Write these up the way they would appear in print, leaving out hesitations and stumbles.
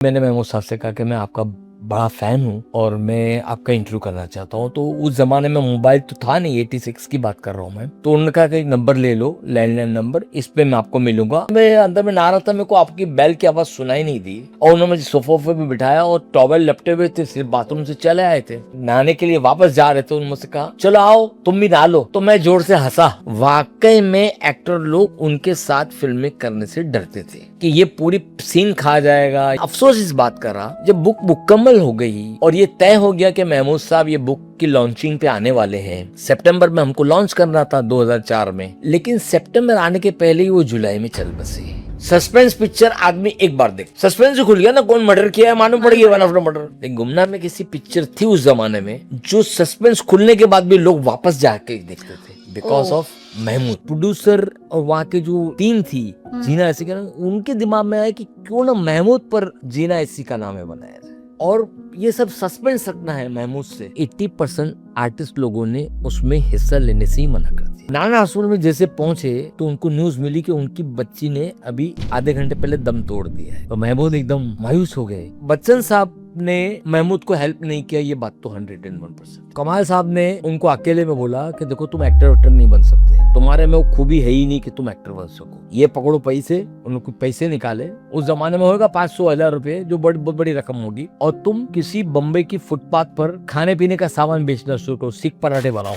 मैंने महमूद साहब से कहा कि मैं आपका बड़ा फ़ैन हूँ और मैं आपका इंटरव्यू करना चाहता हूँ। तो उस ज़माने में मोबाइल तो था नहीं, 86 की बात कर रहा हूँ मैं। तो उन्होंने कहा कि नंबर ले लो, लैंडलाइन नंबर, इस पे मैं आपको मिलूंगा। मैं अंदर में नहा रहा था, मेरे को आपकी बेल की आवाज़ सुनाई नहीं दी और उन्होंने मुझे सोफा पे बिठाया और टॉवेल लपटे हुए थे, सिर्फ बाथरूम से चले आए थे, नहाने के लिए वापस जा रहे थे। उन्होंने मुझसे कहा चलो आओ तुम भी नहा लो। तो मैं जोर से हंसा। वाकई में एक्टर लोग उनके साथ फिल्में करने से डरते थे कि ये पूरी सीन खा जाएगा। अफसोस इस बात का रहा जब बुक मुकम्मल हो गई और ये तय हो गया कि महमूद साहब ये बुक की लॉन्चिंग पे आने वाले हैं। सितंबर में हमको लॉन्च करना था 2004 में, लेकिन सितंबर आने के पहले ही वो जुलाई में चल बसे। सस्पेंस पिक्चर आदमी एक बार देख, सस्पेंस ही खुल गया ना, कौन मर्डर किया है मालूम पड़ गया, वन आफ्टर मर्डर। लेकिन गुमनाम में किसी पिक्चर थी उस जमाने में जो सस्पेंस खुलने के बाद भी लोग वापस जाके देखते थे, बिकॉज ऑफ महमूद। प्रोड्यूसर और वहाँ के जो टीम थी, जीना ऐसी का नाम, उनके दिमाग में आया कि क्यों ना महमूद पर जीना ऐसी का नाम है बनाया जाए और ये सब सस्पेंस रखना है महमूद से। 80% आर्टिस्ट लोगों ने उसमें हिस्सा लेने से ही मना कर दिया। नाना हॉस्पिटल में जैसे पहुंचे तो उनको न्यूज मिली कि उनकी बच्ची ने अभी आधे घंटे पहले दम तोड़ दिया है। तो महमूद एकदम मायूस हो गए। बच्चन साहब ने महमूद को हेल्प नहीं किया, ये बात तो 101%। कमाल साहब ने उनको अकेले में बोला कि देखो तुम एक्टर वेक्टर नहीं बन सकते, तुम्हारे में वो खूबी है ही नहीं कि तुम एक्टर बन सको, ये पकड़ो पैसे। उनको पैसे निकाले, उस जमाने में होगा 500,000 रुपए, जो बहुत बड़ी रकम होगी, और तुम किसी बम्बई की फुटपाथ पर खाने पीने का सामान बेचना शुरू करो, सीख पराठे बनाओ।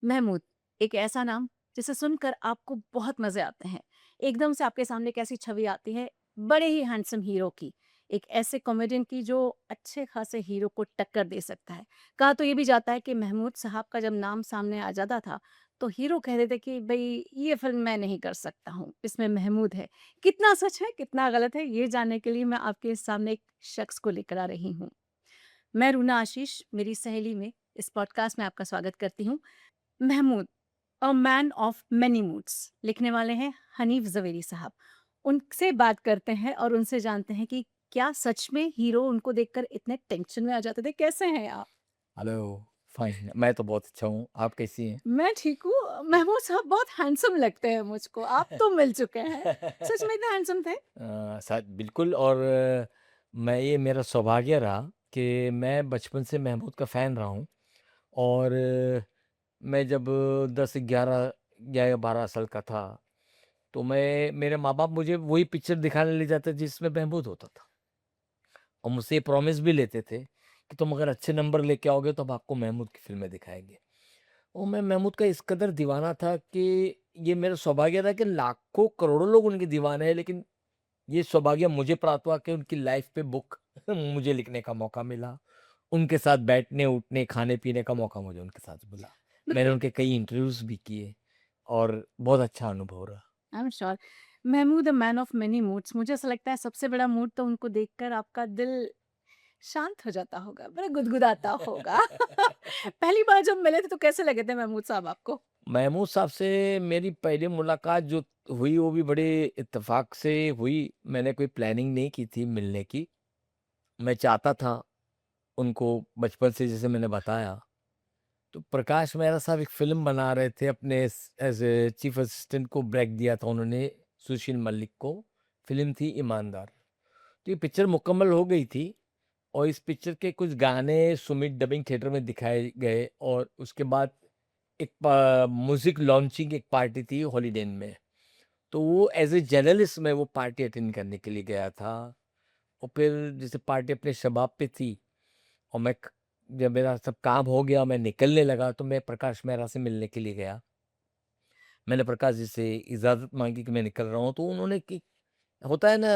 महमूद, एक ऐसा नाम जिसे सुनकर आपको बहुत मज़े आते हैं। एकदम से आपके सामने एक ऐसी छवि आती है, बड़े ही हैंडसम हीरो की। एक ऐसे कॉमेडियन की जो अच्छे खासे हीरो को टक्कर दे सकता है। कहा तो ये भी जाता है कि महमूद साहब का जब नाम सामने आ जाता था, तो हीरो कह देते कि भई ये फ़िल्म मैं नहीं कर सकता हूँ, इसमें महमूद है। कितना सच है, कितना गलत है, ये जानने के लिए मैं आपके सामने एक शख्स को लेकर आ रही हूँ। मैं रूना आशीष, मेरी सहेली में इस पॉडकास्ट में आपका स्वागत करती हूँ। Mahmood, a man of many moods लिखने वाले हैं हनीफ ज़वेरी साहब। उनसे बात करते हैं और उनसे जानते हैं कि क्या सच में हीरो उनको देखकर इतने टेंशन में आ जाते थे? कैसे हैं आप? हेलो, फाइन, मैं तो बहुत अच्छा हूँ, आप कैसी हैं? मैं ठीक हूँ। महमूद साहब बहुत हैंडसम लगते हैं मुझको। आप तो मिल चुके हैं। सच में इतने हैंडसम थे? शायद बिल्कुल। और मैं, ये मेरा सौभाग्य रहा कि मैं बचपन से महमूद का फ़ैन रहा हूँ। और मैं जब 10-11 या 12 साल का था तो मैं, मेरे माँ बाप मुझे वही पिक्चर दिखाने ले जाते जिसमें महमूद होता था और मुझसे ये प्रॉमिस भी लेते थे कि तुम अगर अच्छे नंबर लेके आओगे तो हम आपको महमूद की फिल्में दिखाएंगे। और मैं महमूद का इस कदर दीवाना था कि ये मेरा सौभाग्य था कि लाखों करोड़ों लोग उनके दीवाने हैं, लेकिन ये सौभाग्य मुझे प्राप्त हुआ कि उनकी लाइफ पे बुक मुझे लिखने का मौका मिला। उनके साथ बैठने उठने खाने पीने का मौका मुझे उनके साथ मिला। मैंने उनके कई इंटरव्यूज भी किए और बहुत अच्छा अनुभव रहा। I am sure. Mahmood a man of many moods, मुझे ऐसा लगता है सबसे बड़ा मूड तो उनको देखकर आपका दिल शांत हो जाता होगा, बड़ा गुदगुदाता होगा। पहली बार जब मिले थे तो कैसे लगे थे महमूद साहब आपको? महमूद साहब से मेरी पहली मुलाकात जो हुई वो भी बड़े इत्तेफाक से हुई। मैंने कोई प्लानिंग नहीं की थी मिलने की। मैं चाहता था उनको बचपन से, जैसे मैंने बताया। तो प्रकाश मेहरा साहब एक फ़िल्म बना रहे थे, अपने एज़ ए चीफ़ असिस्टेंट को ब्रेक दिया था उन्होंने सुशील मलिक को। फ़िल्म थी ईमानदार। तो ये पिक्चर मुकम्मल हो गई थी और इस पिक्चर के कुछ गाने सुमित डबिंग थिएटर में दिखाए गए और उसके बाद एक म्यूज़िक लॉन्चिंग एक पार्टी थी हॉलीडे इन में। तो वो एज़ ए जर्नलिस्ट मैं वो पार्टी अटेंड करने के लिए गया था। और फिर जैसे पार्टी अपने शबाब पे थी और जब मेरा सब काम हो गया, मैं निकलने लगा, तो मैं प्रकाश मेहरा से मिलने के लिए गया। मैंने प्रकाश जी से इजाज़त माँगी कि मैं निकल रहा हूँ, तो उन्होंने कि होता है ना,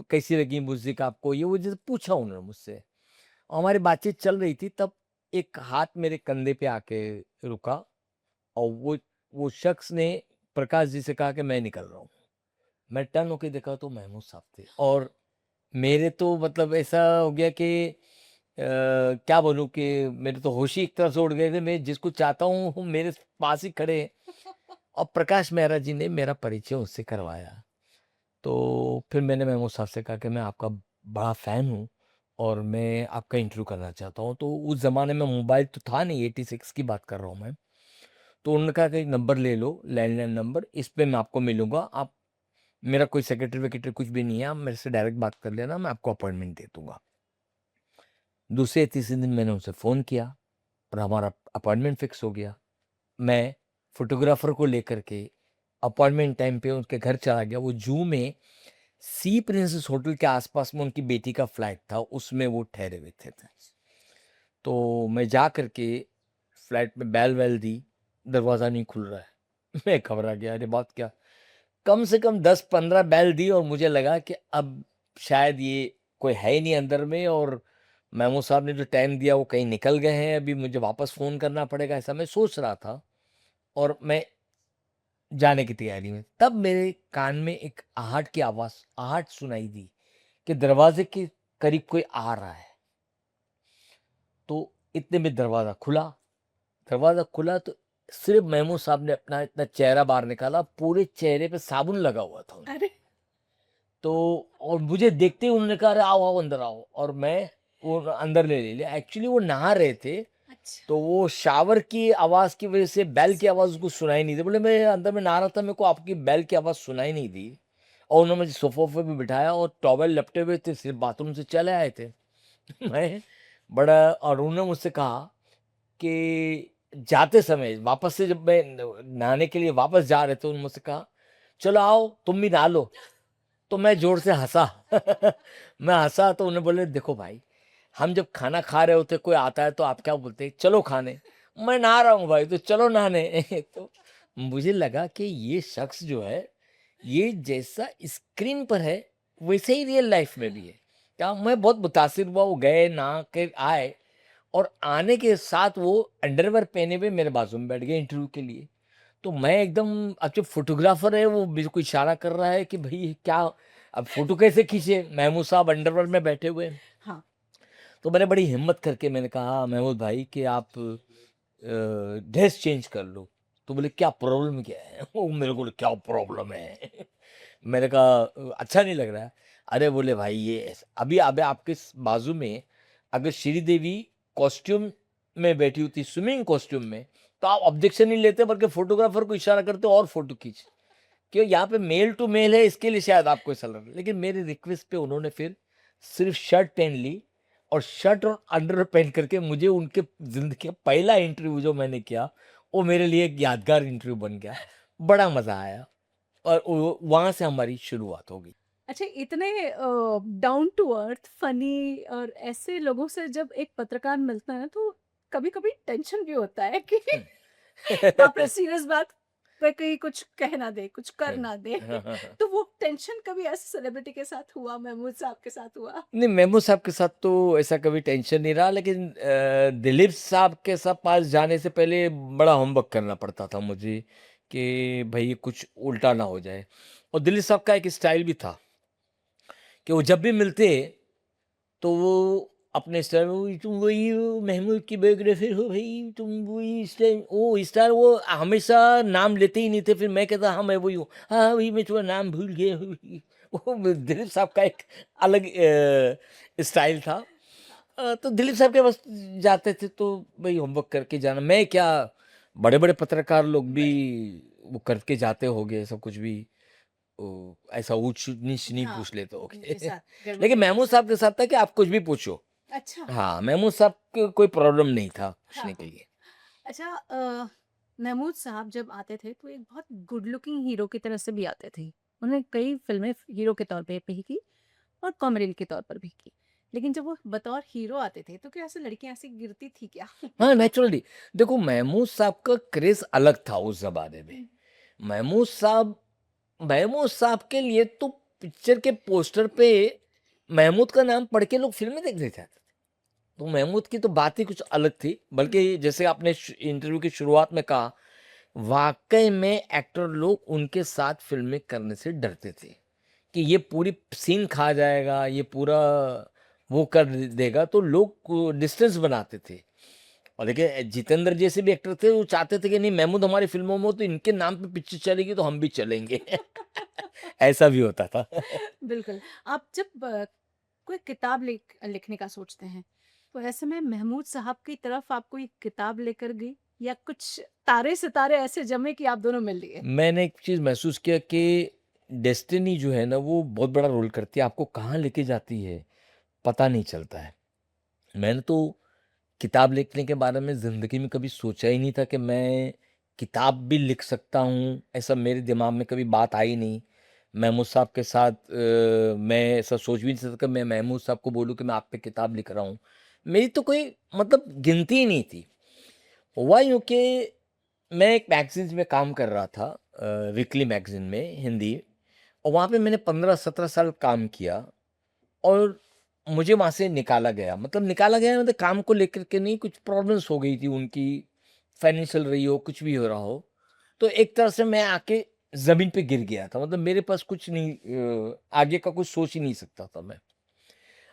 कैसी लगी म्यूज़िक आपको? ये वो जैसे पूछा उन्होंने मुझसे और हमारी बातचीत चल रही थी, तब एक हाथ मेरे कंधे पे आके रुका और वो शख्स ने प्रकाश जी से कहा कि मैं निकल रहा हूँ। मैं टर्न होके देखा तो महमूद साहब थे और मेरे तो मतलब ऐसा हो गया कि क्या बोलूँ कि मेरे तो होश ही एक तरफ से उड़ गए थे। मैं जिसको चाहता हूँ वो मेरे पास ही खड़े हैं और प्रकाश मेहरा जी ने मेरा परिचय उससे करवाया। तो फिर मैंने महमूद साहब से कहा कि मैं आपका बड़ा फ़ैन हूँ और मैं आपका इंटरव्यू करना चाहता हूँ। तो उस ज़माने में मोबाइल तो था नहीं, 86 की बात कर रहा हूँ मैं। तो उन्होंने कहा कि नंबर ले लो, लैंडलाइन नंबर, इस पे मैं आपको मिलूँगा। आप मेरा कोई सेक्रेटरी-वेक्रेटरी कुछ भी नहीं है, आप मेरे से डायरेक्ट बात कर लेना, मैं आपको अपॉइंटमेंट दे दूँगा। दूसरे तीसरे दिन मैंने उनसे फ़ोन किया और हमारा अपॉइंटमेंट फिक्स हो गया। मैं फ़ोटोग्राफ़र को लेकर के अपॉइंटमेंट टाइम पे उनके घर चला गया। वो जू में सी प्रिंसेस होटल के आस-पास में उनकी बेटी का फ्लैट था, उसमें वो ठहरे हुए थे। तो मैं जा कर के फ्लैट में बेल-वेल दी, दरवाज़ा नहीं खुल रहा है। मैं घबरा गया, अरे बात क्या? कम से कम 10-15 बेल दी और मुझे लगा कि अब शायद ये कोई है ही नहीं अंदर में, और मेमो साहब ने जो टाइम दिया वो कहीं निकल गए हैं, अभी मुझे वापस फ़ोन करना पड़ेगा, ऐसा मैं सोच रहा था। और मैं जाने की तैयारी में, तब मेरे कान में एक आहट सुनाई दी कि दरवाजे के करीब कोई आ रहा है। तो इतने में दरवाज़ा खुला तो सिर्फ़ मेमो साहब ने अपना इतना चेहरा बाहर निकाला, पूरे चेहरे पे साबुन लगा हुआ था उनके। अरे! तो और मुझे देखते ही उन्होंने कहा, "अरे आओ, आओ अंदर आओ", और मैं वो अंदर ले लिया। एक्चुअली वो नहा रहे थे, अच्छा। तो वो शावर की आवाज़ की वज़ह से बेल की आवाज़ उनको सुनाई नहीं दी। बोले, "मैं अंदर में नहा रहा था, मेरे को आपकी बेल की आवाज़ सुनाई नहीं दी", और उन्होंने मुझे सोफ़े पे बिठाया और टॉवेल लपटे हुए थे, सिर्फ़ बाथरूम से चले आए थे। मैं बड़ा, और उन्होंने मुझसे कहा कि जाते समय वापस से जब मैं नहाने के लिए वापस जा रहे थे, उन्होंने मुझसे कहा, "चलो आओ, तुम भी नहा लो।" तो मैं ज़ोर से हँसा। मैं हँसा तो उन्होंने बोले, "देखो भाई, हम जब खाना खा रहे होते, कोई आता है तो आप क्या बोलते हैं, चलो खाने। मैं नहा रहा हूँ भाई, तो चलो नहाने।" तो मुझे लगा कि ये शख्स जो है, ये जैसा स्क्रीन पर है, वैसे ही रियल लाइफ़ में भी है। क्या मैं बहुत मुतासिर हुआ, वो गए, नहा के आए, और आने के साथ वो अंडरवियर पहने हुए मेरे बाजू में बैठ गए इंटरव्यू के लिए। तो मैं एकदम, अब जो फ़ोटोग्राफ़र है वो मेरे को इशारा कर रहा है कि भई क्या, अब फ़ोटो कैसे खींचे? महमूद साहब अंडरवियर में बैठे हुए हैं। हाँ। तो मैंने बड़ी हिम्मत करके मैंने कहा, महमूद भाई कि आप ड्रेस चेंज कर लो। तो बोले, क्या प्रॉब्लम क्या है? वो मेरे को बोले, क्या प्रॉब्लम है? मैंने कहा, अच्छा नहीं लग रहा है?" अरे बोले, भाई ये अभी अभी आपके बाजू में अगर श्रीदेवी कॉस्ट्यूम में बैठी होती, स्विमिंग कॉस्ट्यूम में, तो आप ऑब्जेक्शन नहीं लेते, बल्कि फोटोग्राफर को इशारा करते और फोटो खींच, क्यों यहाँ पे मेल टू मेल है, इसके लिए शायद आपको ऐसा लग रहा है। लेकिन मेरे रिक्वेस्ट पे उन्होंने फिर सिर्फ शर्ट पहन ली, और शर्ट और अंडरवेयर पहन करके मुझे उनके ज़िंदगी का पहला इंटरव्यू जो मैंने किया, वो मेरे लिए एक यादगार इंटरव्यू बन गया। बड़ा मज़ा आया, और वहाँ से हमारी शुरुआत हो गई। अच्छा, इतने डाउन टू अर्थ, फ़नी और ऐसे लोगों से जब एक पत्रकार मिलता है, तो कभी-कभी टेंशन भी होता है कि बाप रे! सीरियस बात, कोई कहीं कुछ कह ना दे, कुछ कर ना दे। हाँ, हाँ, हाँ। तो वो टेंशन कभी ऐसे सेलिब्रिटी के साथ हुआ, महमूद साहब के साथ हुआ? नहीं, मेमू साहब के साथ तो ऐसा कभी टेंशन नहीं रहा, लेकिन दिलीप साहब के साथ पास जाने से पहले बड़ा होमवर्क करना पड़ता था मुझे कि भई कुछ उल्टा ना हो जाए। और दिलीप साहब का एक स्टाइल भी था कि वो जब भी मिलते, तो वो अपने स्टाइल में, "वही तुम, वही हो, महमूद की बायोग्राफर हो भाई, तुम वही स्टाइल", वो स्टाइल, वो हमेशा नाम लेते ही नहीं थे। फिर मैं कहता, "हाँ, मैं वही हूँ।" "हाँ, वही, मैं तुम्हारा नाम भूल गया हूँ।" वो दिलीप साहब का एक अलग स्टाइल था। तो दिलीप साहब के पास जाते थे तो वही होमवर्क करके जाना। मैं क्या, बड़े-बड़े पत्रकार लोग भी वो करके जाते होंगे सब कुछ भी। ऐसा ऊँच-नीच नहीं हाँ, पूछ लेते उनके होंगे। साथ गड़बड़ लेकिन नहीं कर महमूद साहब सकते। के साथ था कि आप कुछ भी पूछो। अच्छा। हाँ, महमूद साहब को कोई प्रॉब्लम नहीं था पूछने हाँ। के लिए। अच्छा, महमूद साहब जब आते थे तो एक बहुत गुड लुकिंग हीरो की तरह से भी आते थे। उन्होंने कई फ़िल्में हीरो के तौर पे भी की और कॉमेडियन के तौर पर भी की। लेकिन जब वो बतौर हीरो आते थे तो क्या ऐसे लड़कियाँ ऐसी गिरती थी क्या? हाँ, नेचुरली। देखो, महमूद साहब का क्रेज़ अलग था उस ज़माने में। हुँ। महमूद साहब महमूद साहब के लिए तो पिक्चर के पोस्टर पे महमूद का नाम पढ़ के लोग फ़िल्में देखने जाते थे। तो महमूद की तो बात ही कुछ अलग थी। हुँ। बल्कि जैसे आपने इंटरव्यू की शुरुआत में कहा, वाक़ई में एक्टर लोग उनके साथ फ़िल्में करने से डरते थे कि ये पूरी सीन खा जाएगा, ये पूरा वो कर देगा, तो लोग डिस्टेंस बनाते थे। और देखिए, जितेंद्र जैसे भी एक्टर थे, वो चाहते थे कि नहीं, महमूद हमारी फ़िल्मों में हो तो इनके नाम पे पिक्चर चलेगी तो हम भी चलेंगे। ऐसा भी होता था। बिल्कुल। आप जब कोई किताब लिखने का सोचते हैं, तो ऐसे में महमूद साहब की तरफ आप कोई किताब लेकर गई? या कुछ तारे सितारे ऐसे जमे कि आप दोनों मिल लिए? मैंने एक चीज़ महसूस किया कि डेस्टिनी जो है ना वो बहुत बड़ा रोल करती है, आपको कहाँ लेके जाती है, पता नहीं चलता है। मैंने तो किताब लिखने के बारे में ज़िंदगी में कभी सोचा ही नहीं था कि मैं किताब भी लिख सकता हूँ, ऐसा मेरे दिमाग में कभी बात आई नहीं। महमूद साहब के साथ मैं ऐसा सोच भी नहीं सकता कि मैं महमूद साहब को बोलूँ कि मैं आप पे किताब लिख रहा हूँ। मेरी तो कोई मतलब गिनती ही नहीं थी। हुआ यूँ कि मैं एक मैगज़ीन्स में काम कर रहा था, वीकली मैगज़ीन में हिंदी, और वहाँ पे मैंने 15-17 साल काम किया और मुझे वहाँ से निकाला गया। मतलब निकाला गया मतलब काम को लेकर के नहीं, कुछ प्रॉब्लम्स हो गई थी उनकी, फाइनेंशियल रही हो, कुछ भी हो रहा हो। तो एक तरह से मैं आके ज़मीन पे गिर गया था। मतलब मेरे पास कुछ नहीं, आगे का कुछ सोच ही नहीं सकता था मैं।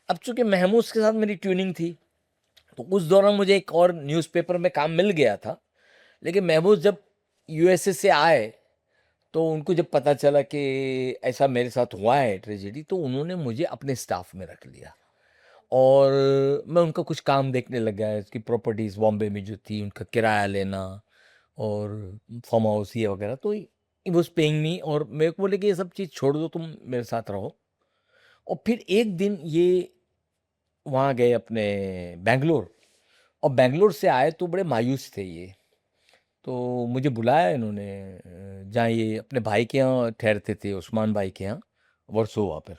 अब चूँकि महमूद के साथ मेरी ट्यूनिंग थी, तो उस दौरान मुझे एक और न्यूज़पेपर में काम मिल गया था। लेकिन महमूद जब यूएसए से आए, तो उनको जब पता चला कि ऐसा मेरे साथ हुआ है ट्रेजेडी, तो उन्होंने मुझे अपने स्टाफ में रख लिया और मैं उनका कुछ काम देखने लग गया। इसकी प्रॉपर्टीज़ बॉम्बे में जो थी, उनका किराया लेना और फार्म हाउस ये वगैरह। तो ही वाज़ पेइंग मी और मेरे को बोले कि ये सब चीज़ छोड़ दो, तुम मेरे साथ रहो। और फिर एक दिन ये वहाँ गए अपने बैंगलोर, और बैंगलोर से आए तो बड़े मायूस थे ये। तो मुझे बुलाया इन्होंने, जहाँ ये अपने भाई के यहाँ ठहरते थे, उस्मान भाई के यहाँ, वर्सोवा पर।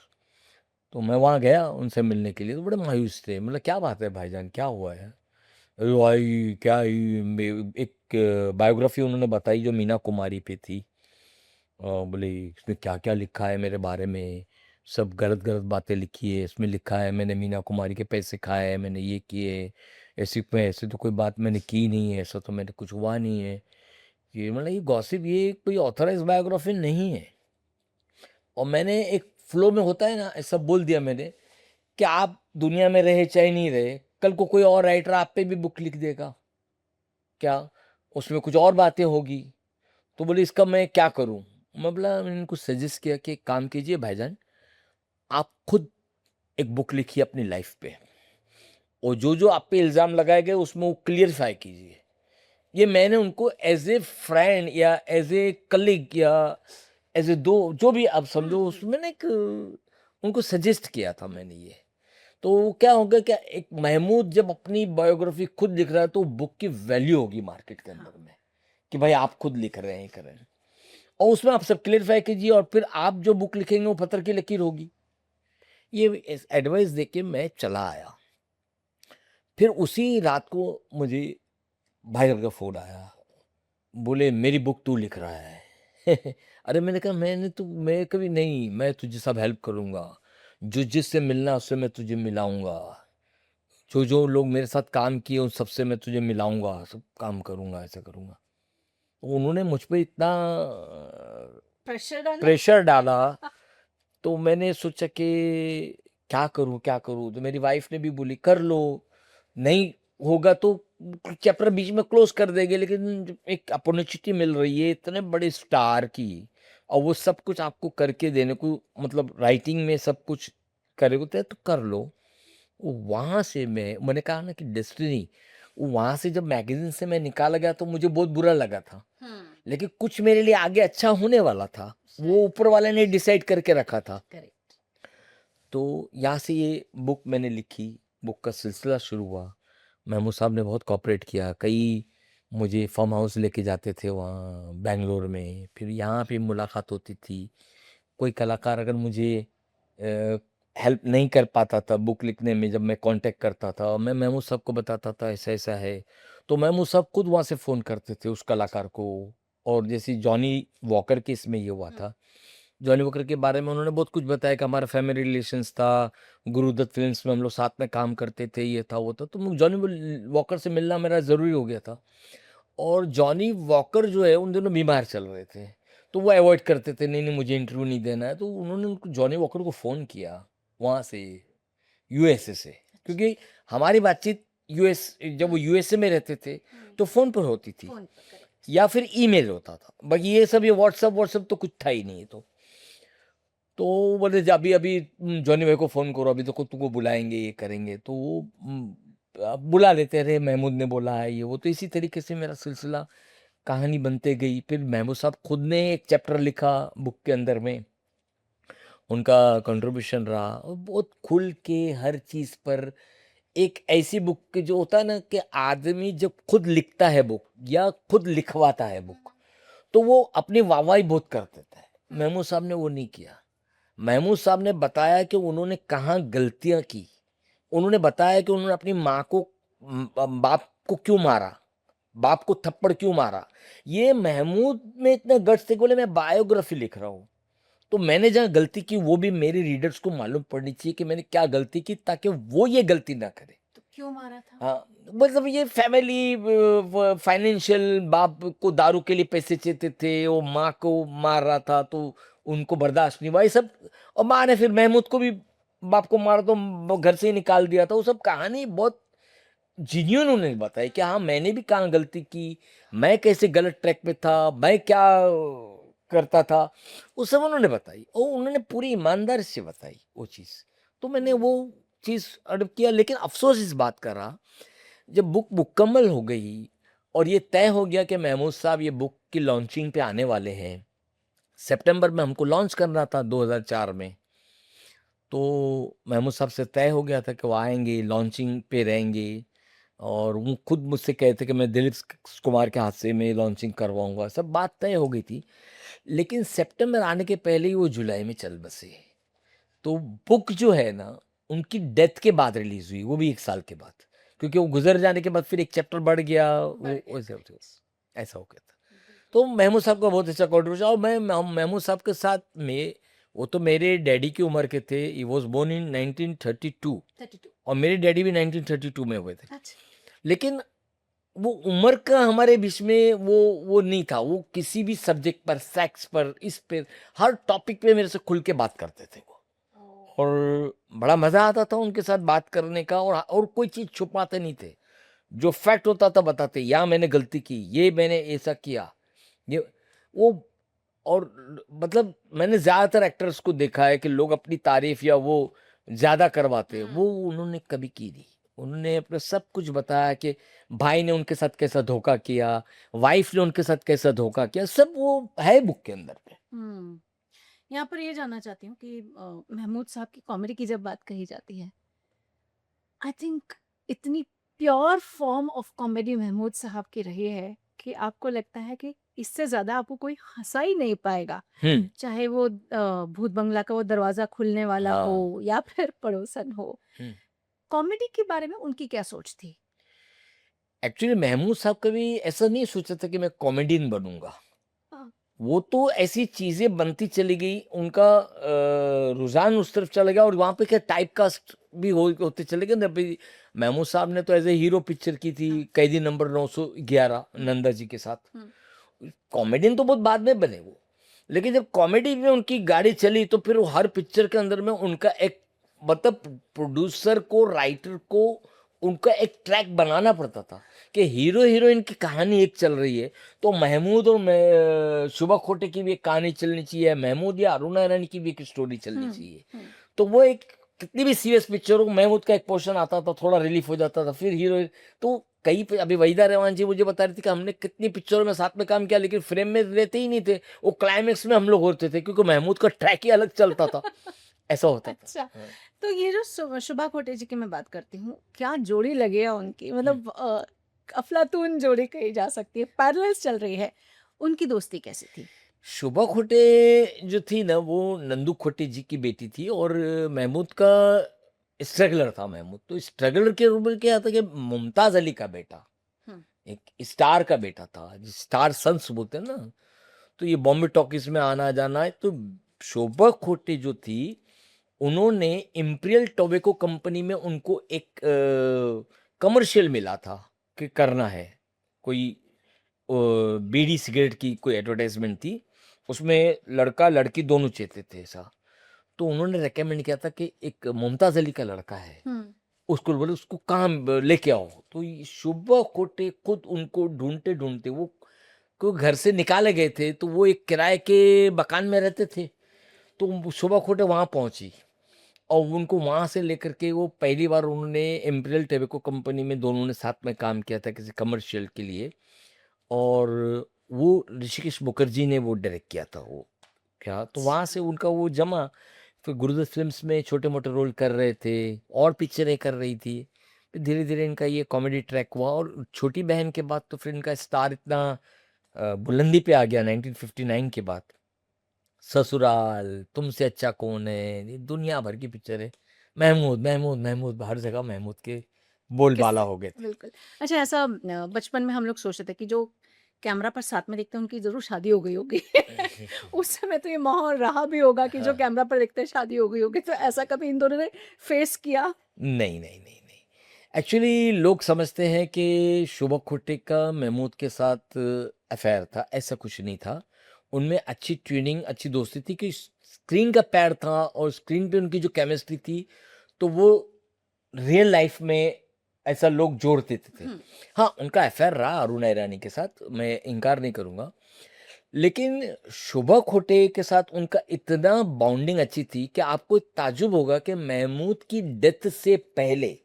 तो मैं वहाँ गया उनसे मिलने के लिए, तो बड़े मायूस थे। मतलब क्या बात है भाईजान, क्या हुआ है? अरे भाई क्या ही एक बायोग्राफी उन्होंने बताई जो मीना कुमारी पे थी। बोले इसमें क्या-क्या लिखा है मेरे बारे में, सब गलत-गलत बातें लिखी है। इसमें लिखा है मैंने मीना कुमारी के पैसे खाए हैं, मैंने ये किए, ऐसे तो कोई बात मैंने की नहीं है, ऐसा तो मैंने कुछ हुआ नहीं है। ये मतलब ये गॉसिप, ये कोई ऑथराइज़्ड बायोग्राफी नहीं है। और मैंने एक फ्लो में होता है ना, ऐसा बोल दिया मैंने कि आप दुनिया में रहे चाहे नहीं रहे, कल को कोई और राइटर आप पे भी बुक लिख देगा। क्या? उसमें कुछ और बातें होगी। तो बोले इसका मैं क्या करूँ? मैं बोला, मैंने इनको सजेस्ट किया कि एक काम कीजिए भाईजान, आप खुद एक बुक लिखिए अपनी लाइफ़ पे और जो-जो आप पे इल्ज़ाम लगाए गए उसमें वो क्लियरफाई कीजिए। ये मैंने उनको एज़ ए फ्रेंड या एज़ ए कलीग या एज़ ए दो जो भी आप समझो, उसमें ना एक उनको सजेस्ट किया था मैंने ये। तो क्या होगा, क्या एक महमूद जब अपनी बायोग्राफ़ी खुद लिख रहा है तो बुक की वैल्यू होगी मार्केट के अंदर में, कि भाई आप खुद लिख रहे हैं, ये कर रहे हैं। और उसमें आप सब क्लियरफाई कीजिए और फिर आप जो बुक लिखेंगे वो पत्थर की लकीर होगी। ये एडवाइस देके मैं चला आया। फिर उसी रात को मुझे भाई का फ़ोन आया। बोले मेरी बुक तू लिख रहा है। अरे मैंने कहा मैं कभी नहीं, मैं तुझे सब हेल्प करूँगा। जो जिससे मिलना है उससे मैं तुझे मिलाऊँगा। जो लोग मेरे साथ काम किए उन सबसे मैं तुझे मिलाऊँगा, सब काम करूँगा, ऐसा करूँगा। तो उन्होंने मुझ पे इतना प्रेशर डाला? प्रेशर डाला, तो मैंने सोचा कि क्या करूँ, क्या करूँ? तो मेरी वाइफ़ ने भी बोली कर लो, नहीं होगा तो चैप्टर बीच में क्लोज़ कर देंगे, लेकिन जब एक अपॉर्च्युनिटी मिल रही है इतने बड़े स्टार की और वो सब कुछ आपको करके देने को, मतलब राइटिंग में सब कुछ करे होते हैं तो कर लो। वहाँ से मैंने कहा ना कि डेस्टिनी, वहाँ से जब मैगज़ीन से मैं निकाला गया तो मुझे बहुत बुरा लगा था। लेकिन कुछ मेरे लिए आगे अच्छा होने वाला था, वो ऊपर वाले ने डिसाइड करके रखा था। करेक्ट। तो यहाँ से ये बुक मैंने लिखी, बुक का सिलसिला शुरू हुआ। महमूद साहब ने बहुत कोऑपरेट किया, कई मुझे फार्म हाउस लेके जाते थे वहाँ बैंगलोर में, फिर यहाँ पे मुलाकात होती थी। कोई कलाकार अगर मुझे हेल्प नहीं कर पाता था बुक लिखने में, जब मैं कॉन्टैक्ट करता था, मैं महमूद साहब को बताता था ऐसा-ऐसा है, तो महमूद साहब खुद वहाँ से फ़ोन करते थे उस कलाकार को। और जैसे जॉनी वॉकर केस में ये हुआ था। जॉनी वॉकर के बारे में उन्होंने बहुत कुछ बताया कि हमारा फैमिली रिलेशंस था, गुरुदत्त फ़िल्म्स में हम लोग साथ में काम करते थे, ये था, वो था। तो जॉनी वॉकर से मिलना मेरा ज़रूरी हो गया था। और जॉनी वॉकर जो है उन दिनों बीमार चल रहे थे, तो वो अवॉइड करते थे, नहीं, नहीं मुझे इंटरव्यू नहीं देना है। तो उन्होंने उनको जॉनी वॉकर को फ़ोन किया वहाँ से, यूएसए से, क्योंकि हमारी बातचीत जब वो यूएसए में रहते थे, तो फ़ोन पर होती थी फ़ोन पर, करेक्ट। या फिर ईमेल होता था। बाकी ये सब ये व्हाट्सएप तो कुछ था ही नहीं। तो बोले अभी अभी जॉनी भाई को फ़ोन करो, अभी तो तुमको बुलाएँगे, ये करेंगे। तो वो बुला लेते रहे, महमूद ने बोला है ये वो, तो इसी तरीके से मेरा सिलसिला कहानी बनते गई। फिर महमूद साहब खुद ने एक चैप्टर लिखा बुक के अंदर में, उनका कंट्रीब्यूशन रहा, और बहुत खुल के हर चीज़ पर। एक ऐसी बुक के जो होता है ना कि आदमी जब खुद लिखता है बुक या खुद लिखवाता है बुक, तो वो अपनी वाहवाही बहुत कर देता है। महमूद साहब ने वो नहीं किया। महमूद साहब ने बताया कि उन्होंने कहाँ गलतियां की। उन्होंने बताया कि उन्होंने अपनी माँ को बाप को क्यों मारा, बाप को थप्पड़ क्यों मारा। ये महमूद में इतने गट्स थे कि बोले मैं बायोग्राफी लिख रहा हूँ, तो मैंने जहाँ गलती की वो भी मेरे रीडर्स को मालूम पड़नी चाहिए कि मैंने क्या गलती की, ताकि वो ये गलती ना करे। तो क्यों मारा था? हाँ, मतलब ये फैमिली फाइनेंशियल, बाप को दारू के लिए पैसे चाहते थे, वो माँ को मार रहा था तो उनको बर्दाश्त नहीं हुआ ये सब। और माँ ने फिर महमूद को भी, बाप को मारा तो घर से ही निकाल दिया था। वो सब कहानी बहुत जिन्यून उन्होंने बताई कि हाँ मैंने भी कहाँ गलती की, मैं कैसे गलत ट्रैक पे था, मैं क्या करता था, वो सब उन्होंने बताई। और उन्होंने पूरी ईमानदारी से बताई वो चीज़। तो मैंने वो चीज़ अडॉप्ट किया। लेकिन अफसोस इस बात का रहा, जब बुक मुकम्मल हो गई और ये तय हो गया कि महमूद साहब ये बुक की लॉन्चिंग पे आने वाले हैं, सितंबर में हमको लॉन्च करना था 2004 में। तो महमूद साहब से तय हो गया था कि वो आएंगे, लॉन्चिंग पे रहेंगे, और वो खुद मुझसे कहते कि मैं दिलीप कुमार के हाथ से मैं लॉन्चिंग करवाऊंगा, सब बात तय हो गई थी। लेकिन सितंबर आने के पहले ही वो जुलाई में चल बसे। तो बुक जो है ना, उनकी डेथ के बाद रिलीज हुई, वो भी 1 साल के बाद, क्योंकि वो गुजर जाने के बाद फिर एक चैप्टर बढ़ गया, वो ऐसा हो गया था। तो महमूद साहब का बहुत अच्छा कॉन्ट्रीब्यूशन। और मैं महमूद साहब के साथ में, वो तो मेरे डैडी की उम्र के थे। He was born in 1932 32। और मेरे डैडी भी 1932 में हुए थे। अच्छा। लेकिन वो उम्र का हमारे बीच में वो नहीं था। वो किसी भी सब्जेक्ट पर, सेक्स पर, इस पे, हर टॉपिक पे मेरे से खुल के बात करते थे वो। और बड़ा मजा आता था उनके साथ बात करने का। और कोई चीज छुपाते नहीं थे, जो फैक्ट होता था बताते, या मैंने गलती की, ये मैंने ऐसा किया, ये वो। और मतलब मैंने ज्यादातर एक्टर्स को देखा है कि लोग अपनी तारीफ या वो ज्यादा करवाते हैं, वो उन्होंने कभी की नहीं। उन्होंने अपना सब कुछ बताया कि भाई ने उनके साथ कैसा धोखा किया, वाइफ ने उनके साथ कैसा धोखा किया, सब वो है बुक के अंदर पे। हम्म। यहाँ पर ये जानना चाहती हूँ कि महमूद साहब की कॉमेडी की जब बात कही जाती है, आई थिंक इतनी pure form of comedy Mahmood साहब की रही है कि आपको लगता है कि इससे ज्यादा आपको कोई हंसा ही नहीं पाएगा। हम्म। चाहे वो भूत बंगला का वो दरवाजा खुलने वाला हो हाँ। या फिर पड़ोसन हो। हम्म। कॉमेडी के बारे में उनकी क्या सोच थी? एक्चुअली महमूद साहब कभी ऐसा नहीं सोचा था कि मैं कॉमेडियन बनूंगा। हाँ। वो तो ऐसी चीजें बनती चली गई, उनका रुझान उस तरफ चला गया, और वहां पे क्या टाइप कास्ट भी होते चले गए ना। अभी महमूद साहब ने तो एज ए हीरो पिक्चर की थी, कैदी नंबर 911 नंदा जी के साथ। हम्म। कॉमेडियन तो बहुत बाद में बने वो। लेकिन जब कॉमेडी में उनकी गाड़ी चली, तो फिर वो हर पिक्चर के अंदर में उनका एक, मतलब प्रोड्यूसर को, राइटर को उनका एक ट्रैक बनाना पड़ता था कि हीरो हीरोइन की कहानी एक चल रही है, तो महमूद और शुभा खोटे की भी एक कहानी चलनी चाहिए, महमूद या अरुणा ईरानी की भी एक स्टोरी चलनी चाहिए। तो वो एक, कितनी भी सीरियस पिक्चर हो, महमूद का एक पोर्शन आता था, थोड़ा रिलीफ हो जाता था, फिर हीरो। तो कई अभी वहीदा रहमान जी मुझे बता रही थी कि हमने कितनी पिक्चरों में साथ में काम किया, लेकिन फ्रेम में रहते ही नहीं थे, वो क्लाइमेक्स में हम लोग होते थे, क्योंकि महमूद का ट्रैक ही अलग चलता था। ऐसा होता था। अच्छा। हाँ। तो ये जो शुभा खोटे जी की मैं बात करती हूँ, क्या जोड़ी लगी है उनकी, मतलब अफलातून जोड़ी कही जा सकती है, पैरेलल्स चल रही है। उनकी दोस्ती कैसी थी? शुभा खोटे जो थी ना, वो नंदू खोटे जी की बेटी थी, और महमूद का स्ट्रगलर था महमूद। तो स्ट्रगलर के रूप में क्या था कि मुमताज अली का बेटा, हम्म। एक स्टार का बेटा था, स्टार सन्स बोलते हैं ना। तो ये बॉम्बे टॉकीज में आना जाना है। तो शोभा खोटे जो थी, उन्होंने इम्पीरियल टोबैको कंपनी में उनको एक कमर्शियल मिला था कि करना है, कोई बीड़ी सिगरेट की कोई एडवर्टाइजमेंट थी, उसमें लड़का लड़की दोनों चाहते थे ऐसा। तो उन्होंने रेकमेंड किया था कि एक मुमताज अली का लड़का है, उसको बोले उसको काम लेके आओ। तो ये शुभा खोटे खुद उनको ढूंढते ढूंढते, वो को घर से निकाले गए थे, तो वो एक किराए के मकान में रहते थे। तो शुभा खोटे वहां पहुंची, और उनको वहाँ से लेकर के वो पहली बार उन्होंने इम्पीरियल टोबैको कंपनी में दोनों ने साथ में काम किया था किसी कमर्शियल के लिए, और वो ऋषिकेश मुखर्जी ने वो डायरेक्ट किया था वो क्या, तो वहाँ से अच्छा। उनका वो जमा। फिर गुरुदत्त फिल्म्स में छोटे मोटे रोल कर रहे थे और पिक्चरें कर रही थी। फिर धीरे धीरे इनका ये कॉमेडी ट्रैक हुआ, और छोटी बहन के बाद तो फिर इनका स्टार इतना बुलंदी पे आ गया 1959 के बाद। ससुराल, तुमसे अच्छा कौन है, ये दुनिया भर की पिक्चर है। महमूद महमूद महमूद, हर जगह महमूद के बोलबाला किस्से हो गए थे। बिल्कुल। अच्छा ऐसा बचपन में हम लोग सोचते थे कि जो कैमरा पर साथ में दिखते हैं उनकी ज़रूर शादी हो गई होगी। उस समय तो ये माहौल रहा भी होगा कि जो हाँ, कैमरा पर दिखते हैं शादी हो गई होगी, तो ऐसा कभी इन दोनों ने फेस किया? नहीं नहीं नहीं नहीं, एक्चुअली लोग समझते हैं कि शुभा खुट्टे का महमूद के साथ अफेयर था, ऐसा कुछ नहीं था। उनमें अच्छी ट्यूनिंग, अच्छी दोस्ती थी कि स्क्रीन का पैर था और स्क्रीन पे उनकी जो केमिस्ट्री थी, तो वो रियल लाइफ में ऐसा लोग जोड़ देते थे। हुँ। हाँ, उनका अफेयर रहा अरुणा ईरानी के साथ, मैं इनकार नहीं करूँगा। लेकिन शुभा खोटे के साथ उनका इतना बॉन्डिंग अच्छी थी कि आपको ताज्जुब होगा कि महमूद की डेथ से पहले,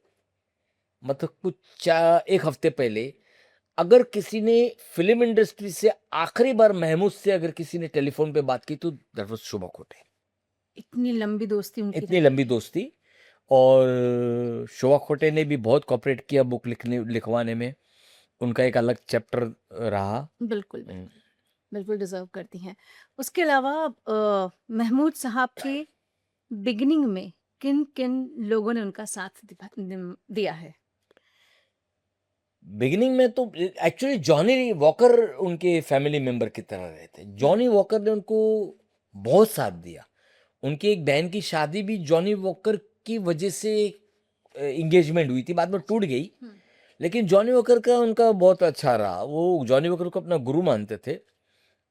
मतलब कुछ 1 हफ्ते पहले, अगर किसी ने फ़िल्म इंडस्ट्री से आखिरी बार महमूद से अगर किसी ने टेलीफ़ोन पे बात की तो दैट वाज़ शुभा खोटे। इतनी लंबी दोस्ती उनकी इतनी रही लंबी है। दोस्ती। और शुभा खोटे ने भी बहुत कोऑपरेट किया बुक लिखवाने में। उनका एक अलग चैप्टर रहा। बिल्कुल, हुँ। बिल्कुल। बिल्कुल डिज़र्व करती हैं। उसके अलावा महमूद साहब के बिगिनिंग में किन-किन लोगों ने उनका साथ दिया है? बिगिनिंग में तो एक्चुअली जॉनी वॉकर उनके फैमिली मेंबर की तरह रहे थे। हुँ, जॉनी वॉकर ने उनको बहुत साथ दिया। उनकी एक बहन की शादी भी जॉनी वॉकर की वजह से एंगेजमेंट हुई थी, बाद में अच्छा। टूट गई। हुँ, लेकिन जॉनी वॉकर का उनका बहुत अच्छा रहा। वो जॉनी वॉकर को अपना गुरु मानते थे।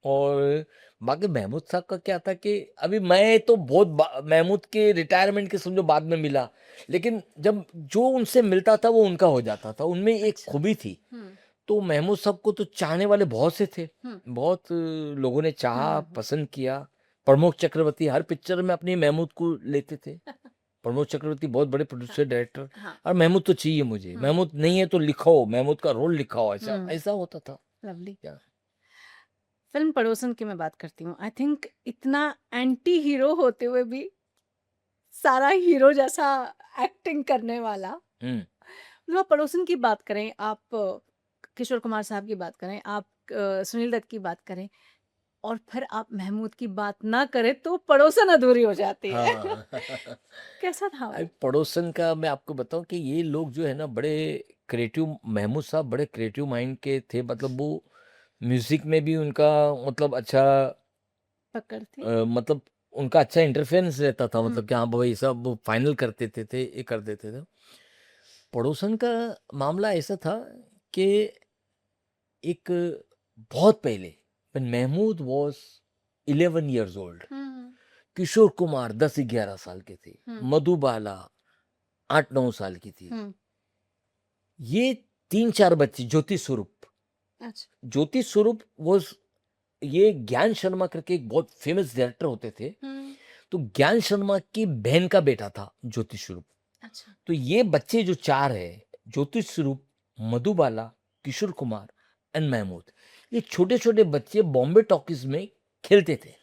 और बाकी महमूद साहब का क्या था कि अभी मैं तो महमूद के रिटायरमेंट के समझो बाद में मिला, लेकिन जब जो उनसे मिलता था वो उनका हो जाता था। उनमें एक अच्छा। खूबी थी। हुँ, तो महमूद साहब को तो चाहने वाले बहुत से थे। हुँ, बहुत लोगों ने हुँ, चाहा, हुँ, हुँ। पसंद किया। प्रमोद चक्रवर्ती हर पिक्चर में अपनी महमूद को लेते थे। प्रमोद चक्रवर्ती बहुत बड़े हाँ, प्रोड्यूसर, डायरेक्टर। हाँ। और महमूद तो चाहिए मुझे, हुँ, महमूद नहीं है तो लिखाओ, महमूद का रोल लिखाओ, ऐसा हुँ, ऐसा होता था। लवली। क्या? फ़िल्म पड़ोसन की मैं बात करती हूँ। आई थिंक इतना एंटी हीरो होते हुए भी सारा हीरो जैसा एक्टिंग करने वाला। हुँ। मतलब आप पड़ोसन की बात करें, आप किशोर कुमार साहब की बात करें, आप सुनील दत्त की बात करें और फिर आप महमूद की बात ना करें तो पड़ोसन अधूरी हो जाती है। हाँ। कैसा था अरे वो? पड़ोसन का मैं आपको बताऊँ कि ये लोग जो है ना बड़े क्रिएटिव, महमूद साहब बड़े क्रिएटिव माइंड के थे। मतलब वो म्यूज़िक में भी उनका मतलब अच्छा पकड़ थी? मतलब उनका अच्छा इंटरफेरेंस रहता था, हुँ, मतलब कि हाँ भाई सब वो फाइनल कर देते थे, ये कर देते थे। पड़ोसन का मामला ऐसा था कि एक बहुत पहले when Mehmood was 11 years old, hmm, Kishore Kumar 10-11 साल के थे, हुँ, मधुबाला 8-9 साल की थी। हुँ। ये 3-4 बच्चे, ज्योति स्वरूप, अच्छा। ज्योति स्वरूप वाज़, ये ज्ञान शर्मा करके एक बहुत फेमस डायरेक्टर होते थे। हुँ, तो ज्ञान शर्मा की बहन का बेटा था ज्योति स्वरूप। अच्छा। तो ये बच्चे जो 4 हैं, ज्योति स्वरूप, मधुबाला, किशोर कुमार एंड महमूद, ये छोटे-छोटे बच्चे बॉम्बे टॉकीज़ में खेलते थे।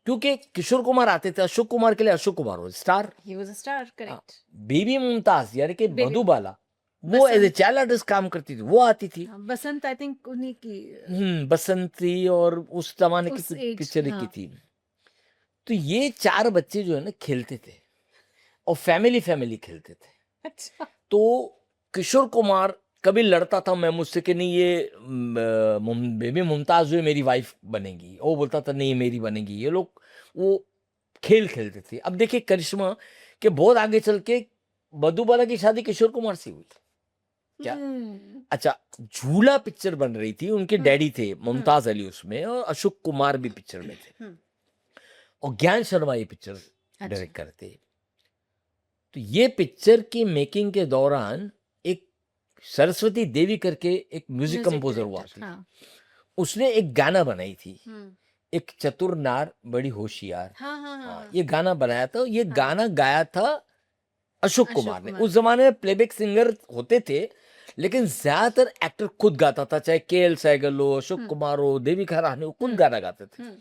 क्योंकि किशोर कुमार आते थे, अशोक कुमार के लिए अशोक कुमार हो star. He was a star, हाँ, करेक्ट। बेबी मुमताज़ यानी कि बेबी मधुबाला, वो as a Basant. Child artist काम करती थी, वो आती थी। हाँ, बसंत आई थिंक उन्हीं की बसंती और उस ज़माने की उस कुछ एज की पिक्चरें की हाँ। थी। तो ये 4 बच्चे जो है ना खेलते थे और फैमिली खेलते थे। अच्छा। तो किशोर कुमार कभी लड़ता था मैं मुझसे कि नहीं ये बेबी मुमताज़ जो है मेरी वाइफ़ बनेगी। वो बोलता था नहीं मेरी बनेगी। ये लोग वो खेल खेलते थे। अब देखिए करिश्मा के बहुत आगे चल के मधुबाला की शादी किशोर कुमार से हुई। क्या? हुँ, अच्छा, झूला पिक्चर बन रही थी, उनके हुँ, डैडी थे हुँ, मुमताज़ अली उसमें और अशोक कुमार भी पिक्चर में थे हुँ। और ज्ञान शर्मा ये पिक्चर अच्छा। डायरेक्ट करते। तो ये पिक्चर की मेकिंग के दौरान एक सरस्वती देवी करके एक म्यूजिक म्यूज़िक कंपोजर हुआ डायरेक्टर थी। हाँ। उसने एक गाना बनाई थी, हुँ। एक चतुर नार बड़ी होशियार। हाँ, हाँ, हाँ, हाँ, हाँ। ये गाना बनाया था। ये हाँ। गाना गाया था अशोक अशोक कुमार ने। कुमार। उस जमाने में प्लेबैक सिंगर होते थे, लेकिन ज्यादातर एक्टर खुद गाता था, चाहे के.एल. सहगल हो, अशोक हम्म कुमार हो, देविका रानी हो, खुद हम्म गाना गाते थे। हम्म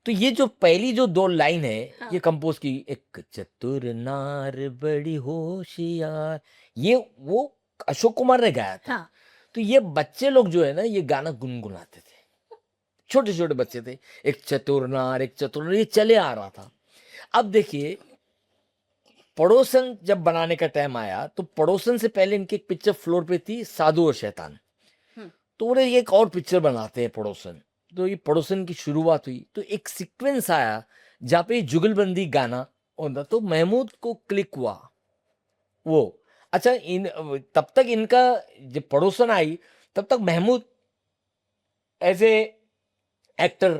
तो ये जो पहली जो दो लाइन है, ये हाँ कंपोज की, एक चतुर नार बड़ी होशियार, ये वो अशोक कुमार ने गाया था। हाँ तो ये बच्चे लोग जो है ना, ये गाना गुनगुनाते थे, छोटे छोटे बच्चे थे, एक चतुर नार, एक चतुर नार, ये चले आ रहा था। अब देखिए, पड़ोसन जब बनाने का टाइम आया, तो पड़ोसन से पहले इनकी एक पिक्चर फ्लोर पे थी, साधु और शैतान। हम्म तो उन्हें ये एक और पिक्चर बनाते हैं पड़ोसन। तो ये पड़ोसन की शुरुआत हुई, तो एक सीक्वेंस आया जहाँ पे जुगलबंदी गाना होता, तो महमूद को क्लिक हुआ वो। अच्छा, तब तक इनका जब पड़ोसन आई, तब तक Mehmood as a actor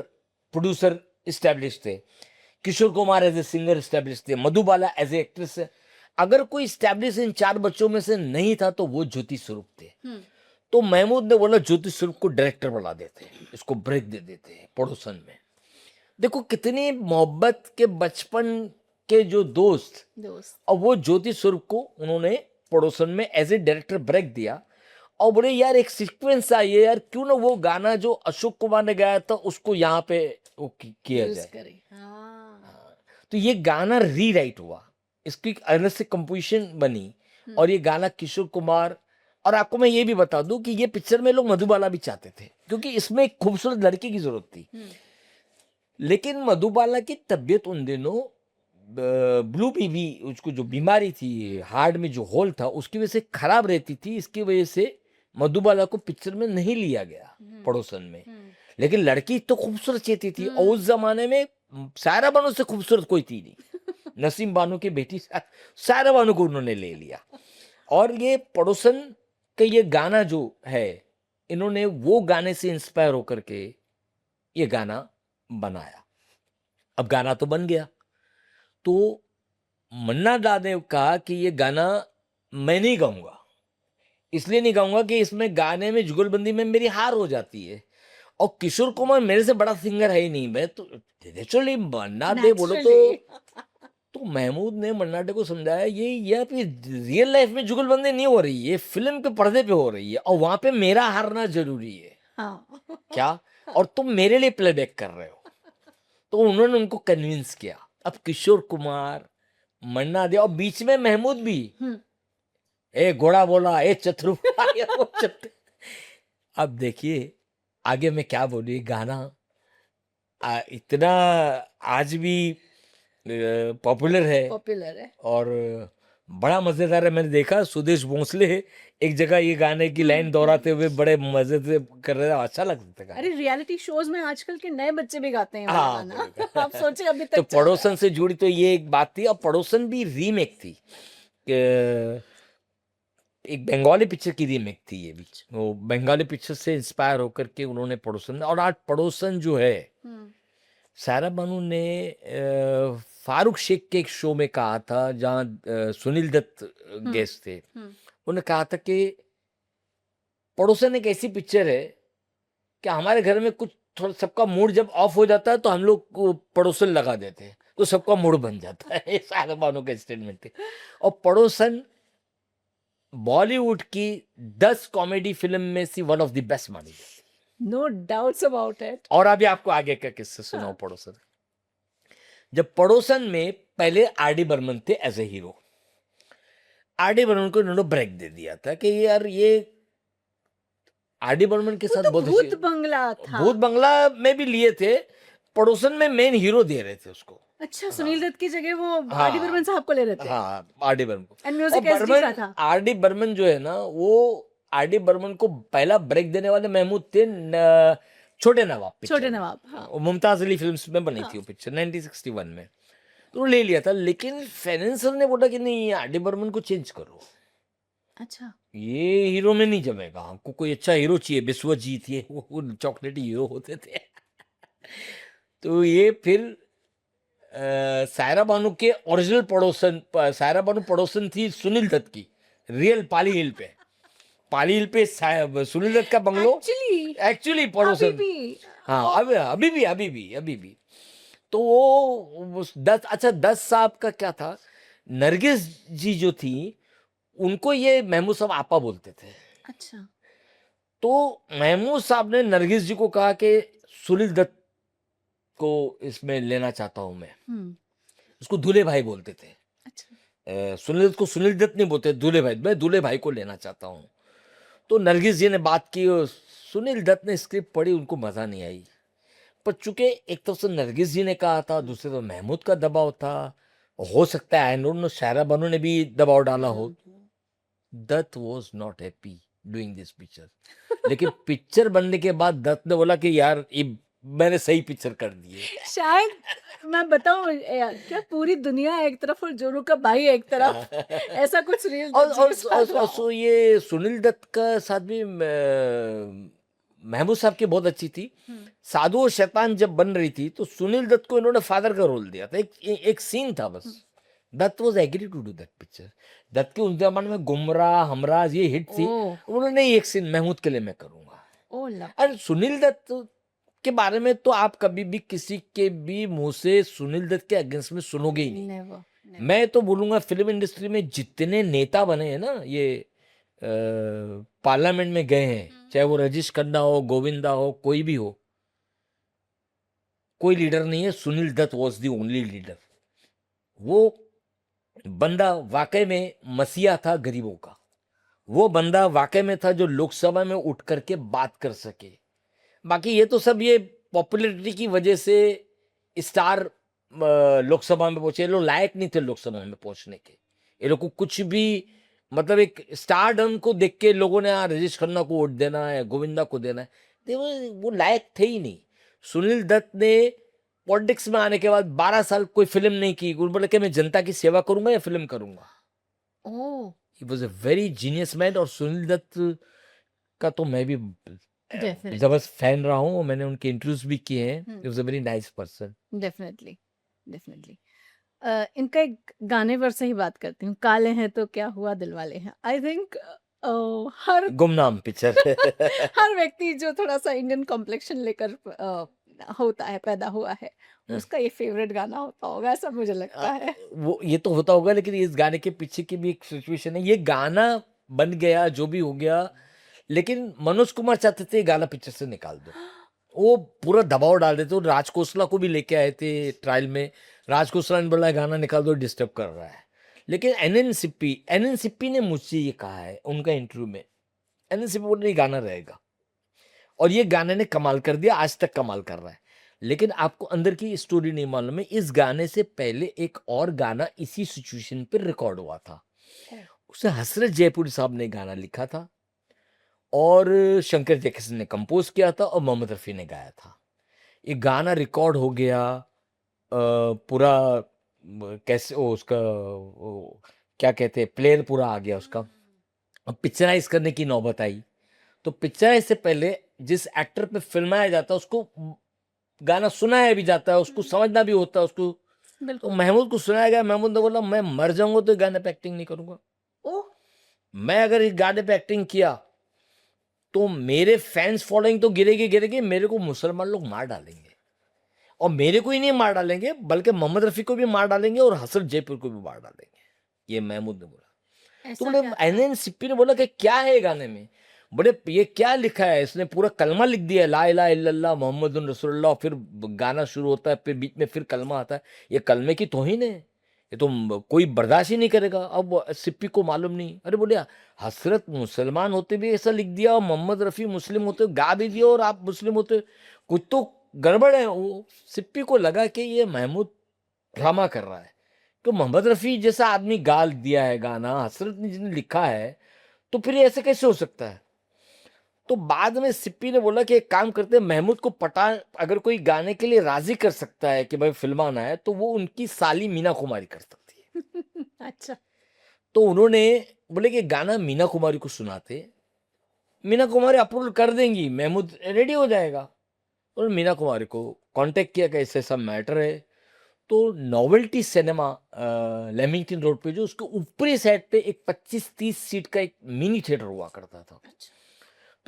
producer established थे, Kishore Kumar as a singer established थे, मधुबाला एज ए एक्ट्रेस। अगर कोई स्टैब्लिश इन चार बच्चों में से नहीं था, तो वो ज्योति स्वरूप थे। हम्म तो महमूद ने बोला ज्योति स्वरूप को डायरेक्टर बना देते हैं, इसको ब्रेक दे देते हैं पड़ोसन में। देखो कितनी मोहब्बत के बचपन के जो दोस्त, दोस्त। और वो ज्योति स्वरूप को उन्होंने पड़ोसन में एज ए डायरेक्टर ब्रेक दिया। और बोले यार एक सीक्वेंस आई है यार, क्यों ना वो गाना जो अशोक कुमार ने गाया था उसको यहाँ पे वो किया यूज जाए। करें। हाँ हाँ, तो ये गाना रीराइट हुआ, इसकी अलग से कंपोजिशन बनी, और ये गाना किशोर कुमार। और आपको मैं ये भी बता दूं कि ये पिक्चर में लोग मधुबाला भी चाहते थे, क्योंकि इसमें एक खूबसूरत लड़की की जरूरत थी। लेकिन मधुबाला की तबीयत उन दिनों ब्लू पीवी, उसको जो बीमारी थी, हार्ट में जो होल था, उसकी वजह से खराब रहती थी। इसकी वजह से मधुबाला को पिक्चर में नहीं लिया गया पड़ोसन में। लेकिन लड़की तो खूबसूरत चेती थी, और उस जमाने में सायरा बानो से खूबसूरत कोई थी नहीं। नसीम बानो की बेटी सायरा बानो को उन्होंने ले लिया। और ये पड़ोसन का ये गाना जो है, इन्होंने वो गाने से इंस्पायर होकर के ये गाना बनाया। अब गाना तो बन गया, तो मन्ना दा ने कहा कि ये गाना मैं नहीं गाऊंगा। इसलिए नहीं गाऊंगा कि इसमें गाने में जुगलबंदी में मेरी हार हो जाती है, और किशोर कुमार मेरे से बड़ा सिंगर है ही नहीं। मैं तो नेचुरली मन्ना डे बोलो तो महमूद ने मन्ना डे को समझाया, ये अभी रियल लाइफ में जुगलबंदी नहीं हो रही है, फिल्म के पर्दे पे हो रही है, और वहां पे मेरा हारना जरूरी है। हाँ क्या? और तुम मेरे लिए प्लेबैक कर रहे हो। तो उन्होंने उनको कन्विंस किया। अब किशोर कुमार, मन्ना दे, और बीच में महमूद भी, ए घोड़ा बोला, ए चतुर ये वो चतुर। अब देखिए आगे मैं क्या बोलूं, ये गाना इतना आज भी पॉपुलर है और बड़ा मजेदार है। मैंने देखा सुदेश भोसले एक जगह ये गाने की लाइन दोहराते हुए बड़े मजे से कर रहे थे, अच्छा लगता था। अरे रियलिटी शोज में आजकल के नए बच्चे भी गाते हैं ये हाँ, वाला गाना। आप सोचिए अभी तक तो चल रहा है। पड़ोसन से जुड़ी तो ये एक बात थी। और पड़ोसन भी रीमेक थी, एक बंगाली पिक्चर की रीमेक थी ये भी। वो बंगाली पिक्चर से इंस्पायर होकर के उन्होंने पड़ोसन, और आज पड़ोसन जो है, सायरा बानू ने फारूक शेख के एक शो में कहा था, जहाँ सुनील दत्त गेस्ट थे। उन्होंने कहा था कि पड़ोसन एक ऐसी पिक्चर है कि हमारे घर में कुछ थोड़ा सबका मूड जब ऑफ हो जाता है, तो हम लोग को पड़ोसन लगा देते हैं, तो सबका मूड बन जाता है। ये सायरा बानू का स्टेटमेंट थे। और पड़ोसन बॉलीवुड की 10 कॉमेडी फिल्म में से वन ऑफ द बेस्ट मानी जाती। No doubts about it. और अभी आपको आगे का किस्सा सुनाओ पड़ोसन। जब पड़ोसन में पहले आर डी बर्मन थे as a hero, R D Burman को इन्होंने ब्रेक दे दिया था कि यार ये आर डी बर्मन के साथ बहुत भूत बंगला था। भूत बंगला में भी लिए थे, पड़ोसन में मेन हीरो दे रहे थे उसको। अच्छा, सुनील दत्त की जगह वो हाँ, आर डी बर्मन साहब को ले रहे थे। हाँ, आर डी बर्मन को। एंड म्यूजिक एसडी का था। आर डी बर्मन जो है ना, वो आर डी बर्मन को पहला ब्रेक देने वाले महमूद थे छोटे नवाब पिक्चर। छोटे नवाब, हाँ। वो मुमताज अली फिल्म्स में बनी थी वो पिक्चर 1961 में, तो ले लिया था। लेकिन फाइनेंसर ने बोला कि नहीं, आर डी बर्मन को चेंज करो, अच्छा, ये हीरो में नहीं जमेगा, हमको कोई अच्छा हीरो चाहिए। विश्वजीत, ये वो चॉकलेटी हीरो होते थे। तो ये फिर सायरा बानू के ओरिजिनल पड़ोसन, सायरा बानू पड़ोसन थी सुनील दत्त की, रियल पाली हिल पे। पाली हिल पे सुनील दत्त का बंगलो एक्चुअली पड़ोसन। हाँ, अभी भी। तो वो 10 साहब का क्या था, नरगिस जी जो थी उनको ये महमूद साहब आपा बोलते थे। अच्छा। तो महमूद साहब ने नरगिस जी को कहा कि सुनील दत्त को इसमें लेना चाहता हूं मैं। हुँ। उसको दूल्हे भाई बोलते थे। अच्छा। सुनील दत्त को सुनील दत्त नहीं बोलते, दूल्हे भाई, मैं दूल्हे भाई को लेना चाहता हूँ। तो नरगिस जी ने बात की और सुनील दत्त ने स्क्रिप्ट पढ़ी, उनको मजा नहीं आई। पर चूंकि एक तरफ से नरगिस जी ने कहा था, दूसरे तरफ महमूद का दबाव था, हो सकता है I don't know Saira Banu ने भी दबाव डाला हो। Dutt was not happy doing this picture. लेकिन पिक्चर बनने के बाद दत्त ने बोला कि यार ये मैंने सही पिक्चर कर दी है। शायद मैं बताऊँ क्या पूरी दुनिया एक तरफ और जोरू का भाई एक तरफ, ऐसा कुछ सुनील और दत्त जी और के साथ रहा हो। सो ये सुनील दत्त का साथ भी महमूद साहब की बहुत अच्छी थी। हुँ। साधु और शैतान जब बन रही थी तो सुनील दत्त को इन्होंने फादर का रोल दिया था, एक सीन था बस। Hmm. Dutt was agree to do that picture. Dutt के उस जमाने में गुमराह, हमराज ये हिट थी। ओह! उन्होंने एक सीन महमूद के लिए मैं करूंगा। ओह और लवली। सुनील दत्त के बारे में तो आप कभी भी किसी के भी मुंह से सुनील दत्त के अगेंस्ट में सुनोगे ही नहीं। Never, never. मैं तो बोलूंगा फिल्म इंडस्ट्री में जितने नेता बने हैं ना, ये पार्लियामेंट में गए हैं, चाहे वो राजेश खन्ना हो, गोविंदा हो, कोई भी हो, कोई लीडर नहीं है। Sunil Dutt was the only leader. वो बंदा वाकई में मसीहा था गरीबों का। वो बंदा वाकई में था जो लोकसभा में उठ करके बात कर सके। बाकी ये तो सब ये पॉपुलैरिटी की वजह से स्टार लोकसभा में पहुंचे। ये लोग लायक नहीं थे लोकसभा में पहुंचने के। ये लोग को कुछ भी मतलब एक स्टारडम को देख के लोगों ने राजेश खन्ना को वोट देना है, गोविंदा को देना है, वो लायक थे ही नहीं। सुनील दत्त ने पॉलिटिक्स में आने के बाद 12 साल कोई फिल्म नहीं की। वो बोले कि मैं जनता की सेवा करूंगा या फिल्म करूंगा। Oh! He was a very genius man. और सुनील दत्त का तो मैं भी डेफिनिटली। जबरदस्त फैन रहा हूँ। मैंने उनके इंटरव्यूज भी किए हैं। Hmm. He was a very nice person. Definitely, definitely. इनका एक गाने पर से ही बात करती हूँ, काले हैं तो क्या हुआ दिलवाले हैं। आई थिंक हर गुमनाम पिक्चर। हर व्यक्ति जो थोड़ा-सा इंडियन कॉम्प्लेक्शन लेकर होता है, पैदा हुआ है, उसका ये फेवरेट गाना होता होगा, ऐसा मुझे लगता है। वो ये तो होता होगा, लेकिन इस गाने के पीछे की भी एक सिचुएशन है। ये गाना बन गया जो भी हो गया, लेकिन मनोज कुमार चाहते थे ये गाना पिक्चर से निकाल दो। वो पूरा दबाव डाल देते। तो राज खोसला को भी लेके आए थे ट्रायल में। राज खोसला ने बोला गाना निकाल दो, डिस्टर्ब कर रहा है। लेकिन एनएन सिप्पी ने मुझसे ये कहा है उनका इंटरव्यू में। एनएन सिप्पी बोल रहे गाना रहेगा, और ये गाने ने कमाल कर दिया, आज तक कमाल कर रहा है। लेकिन आपको अंदर की स्टोरी नहीं मालूम है। इस गाने से पहले एक और गाना इसी सिचुएशन पर रिकॉर्ड हुआ था। उसे हसरत जयपुरी साहब ने गाना लिखा था और शंकर जयकिशन ने कंपोज किया था और मोहम्मद रफ़ी ने गाया था। ये गाना रिकॉर्ड हो गया। पूरा कैसे वो उसका वो क्या कहते हैं, प्लेयर पूरा आ गया उसका। अब पिक्चराइज करने की नौबत आई। तो पिक्चराइज से पहले जिस एक्टर पे फिल्माया जाता है उसको गाना सुनाया भी जाता है, उसको समझना भी होता है उसको। तो बिल्कुल। महमूद को सुनाया गया। महमूद ने बोला मैं मर जाऊंगा तो गाने पे एक्टिंग नहीं करूंगा। ओह! मैं अगर इस गाने पे एक्टिंग किया तो मेरे फैंस फॉलोइंग तो गिरेगी गिरेगी, मेरे को मुसलमान लोग मार डालेंगे। और मेरे को ही नहीं मार डालेंगे बल्कि मोहम्मद रफ़ी को भी मार डालेंगे और हसरत जयपुर को भी मार डालेंगे। ये महमूद ने बोला। तो ऐसा बोले क्या था? एनएन सिप्पी ने बोला कि क्या है ये गाने में। बड़े ये क्या लिखा है, इसने पूरा कलमा लिख दिया है, ला इलाहा इल्लल्लाह मुहम्मदुर रसूलुल्लाह। फिर गाना शुरू होता है, फिर बीच में फिर कलमा आता है। ये कलमे की तौहीन है, ये तो कोई बर्दाश्त ही नहीं करेगा। अब सिप्पी को मालूम नहीं। अरे बोले हसरत मुसलमान होते भी ऐसा लिख दिया और मोहम्मद रफ़ी मुस्लिम होते गा भी दिया और आप मुस्लिम होते, कुछ तो गड़बड़ है। वो सिप्पी को लगा कि ये महमूद ड्रामा कर रहा है। तो मोहम्मद रफ़ी जैसा आदमी गाल दिया है गाना, हसरत ने जिसने लिखा है, तो फिर ऐसे कैसे हो सकता है। तो बाद में सिप्पी ने बोला कि एक काम करते हैं, महमूद को पटा अगर कोई गाने के लिए राजी कर सकता है कि भाई फिल्म आना है, तो वो उनकी साली मीना कुमारी कर सकती है। अच्छा। तो उन्होंने बोले कि गाना मीना कुमारी को सुनाते, मीना कुमारी अप्रूवल कर देंगी, महमूद रेडी हो जाएगा। और मीना कुमारी को कांटेक्ट किया कि ऐसा ऐसा मैटर है। तो नोवेल्टी सिनेमा लेमिंगटन रोड पे जो उसके ऊपरी साइड पे एक 25-30 सीट का एक मिनी थिएटर हुआ करता था। अच्छा।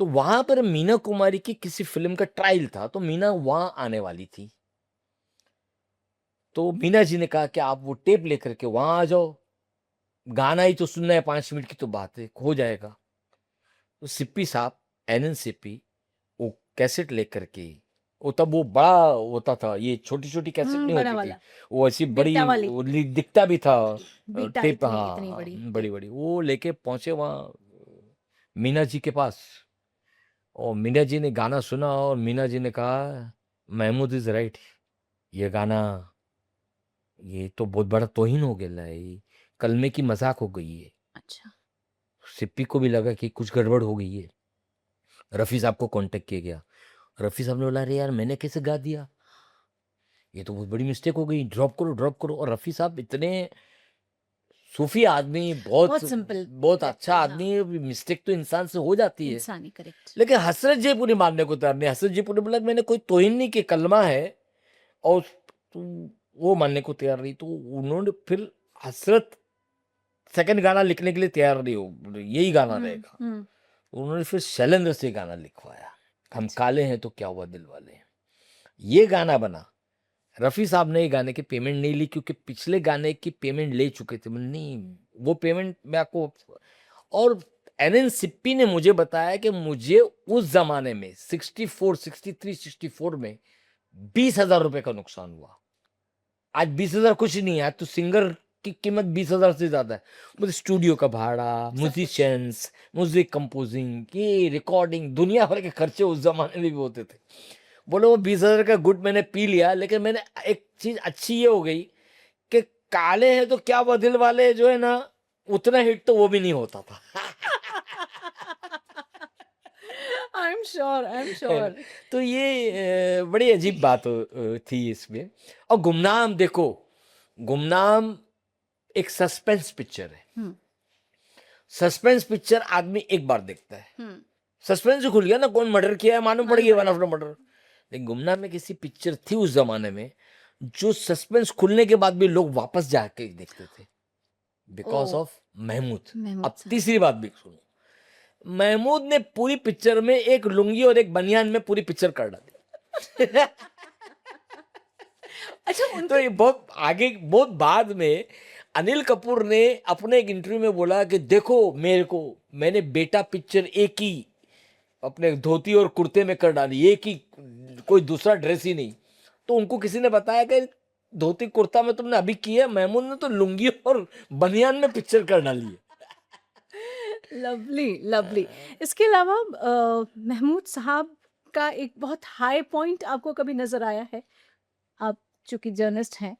तो वहां पर मीना कुमारी की किसी फिल्म का ट्रायल था, तो मीना वहां आने वाली थी। तो मीना जी ने कहा कि आप वो टेप लेकर के वहां आ जाओ। गाना ही तो सुनना है, 5 मिनट की तो बात है, हो जाएगा। तो सिप्पी साहब, एनएन सिप्पी, वो कैसेट लेकर के, वो तब वो बड़ा होता था, ये छोटी छोटी कैसेट नहीं बड़ा होती थी, वाला वो ऐसी बड़ी, बीटा वाली वो दिखता भी था, बीटा टेप, इतनी हाँ इतनी हाँ, बड़ी बड़ी टेप। बड़ी, वो लेके पहुंचे वहाँ मीना जी के पास। और मीना जी ने गाना सुना और मीना जी ने कहा, महमूद इज राइट, ये गाना, ये तो बहुत बड़ा तौहीन हो गया है, ये कलमे की मजाक हो गई है। अच्छा। सिप्पी को भी लगा कि कुछ गड़बड़ हो गई है। रफ़ी साहब को कांटेक्ट किया गया। रफ़ी साहब ने बोला, अरे यार मैंने कैसे गा दिया, ये तो बहुत बड़ी मिस्टेक हो गई, ड्रॉप करो ड्रॉप करो। और रफ़ी साहब इतने सूफी आदमी, बहुत बहुत सिंपल बहुत अच्छा व्यक्ति, हाँ, आदमी, मिस्टेक तो इंसान से हो जाती है। इंसानी, करेक्ट। लेकिन हसरत जयपुरी मानने को तैयार नहीं। हसरत जयपुरी बोला मैंने कोई तौहीन नहीं कि कलमा है, और वो मानने को तैयार नहीं। तो उन्होंने फिर हसरत सेकंड गाना लिखने के लिए तैयार नहीं हो, यही गाना रहेगा। उन्होंने फिर शैलेंद्र से गाना लिखवाया, हम काले हैं तो क्या हुआ दिल वाले। ये गाना बना। रफ़ी साहब ने ये गाने की पेमेंट नहीं ली, क्योंकि पिछले गाने की पेमेंट ले चुके थे। मैंने, नहीं वो पेमेंट मैं आपको। और एनएन सिप्पी ने मुझे बताया कि मुझे उस जमाने में 64, 63, 64 में 20,000 रुपए का नुकसान हुआ। आज 20,000 कुछ नहीं है, आज तो सिंगर की कीमत 20,000 से ज्यादा है। मतलब स्टूडियो का भाड़ा, सब कुछ। म्यूजिशियंस, म्यूजिक कंपोजिंग, ये रिकॉर्डिंग, दुनिया भर के खर्चे उस जमाने में भी होते थे। बोलो वो 20,000 का गुट मैंने पी लिया, लेकिन मैंने एक चीज अच्छी ये हो गई कि काले हैं तो क्या वो दिल वाले जो है ना, उतना हिट तो वो भी नहीं होता था। आई एम श्योर। तो ये बड़ी अजीब बात थी इसमें। और गुमनाम देखो, गुमनाम एक सस्पेंस पिक्चर है। सस्पेंस पिक्चर आदमी एक बार देखता है, सस्पेंस जो खुल गया ना, कौन मर्डर किया है मालूम पड़ गया, वन ऑफ द मर्डर। लेकिन गुमनाम में किसी पिक्चर थी उस जमाने में, जो सस्पेंस खुलने के बाद भी लोग वापस जाके देखते थे, because oh, of Mahmood. Mahmood अब साहब। तीसरी बात भी सुनो, महमूद ने पूरी पिक्चर में एक लुंगी और एक बनियान में पूरी पिक्चर कर डाली। अच्छा, तो उनका ये बहुत आगे, बहुत बाद में अनिल कपूर ने अपने एक इंटरव्यू में बोला कि देखो मेरे को, मैंने बेटा पिक्चर एक ही अपने धोती और कुर्ते में कर डाली, एक ही, कोई दूसरा ड्रेस ही नहीं। तो उनको किसी ने बताया कि धोती कुर्ता में तुमने अभी की है, महमूद ने तो लुंगी और बनियान में पिक्चर कर डाली है। Lovely lovely. इसके अलावा महमूद साहब का एक बहुत हाई पॉइंट आपको कभी नजर आया है? आप चूंकि जर्नलिस्ट हैं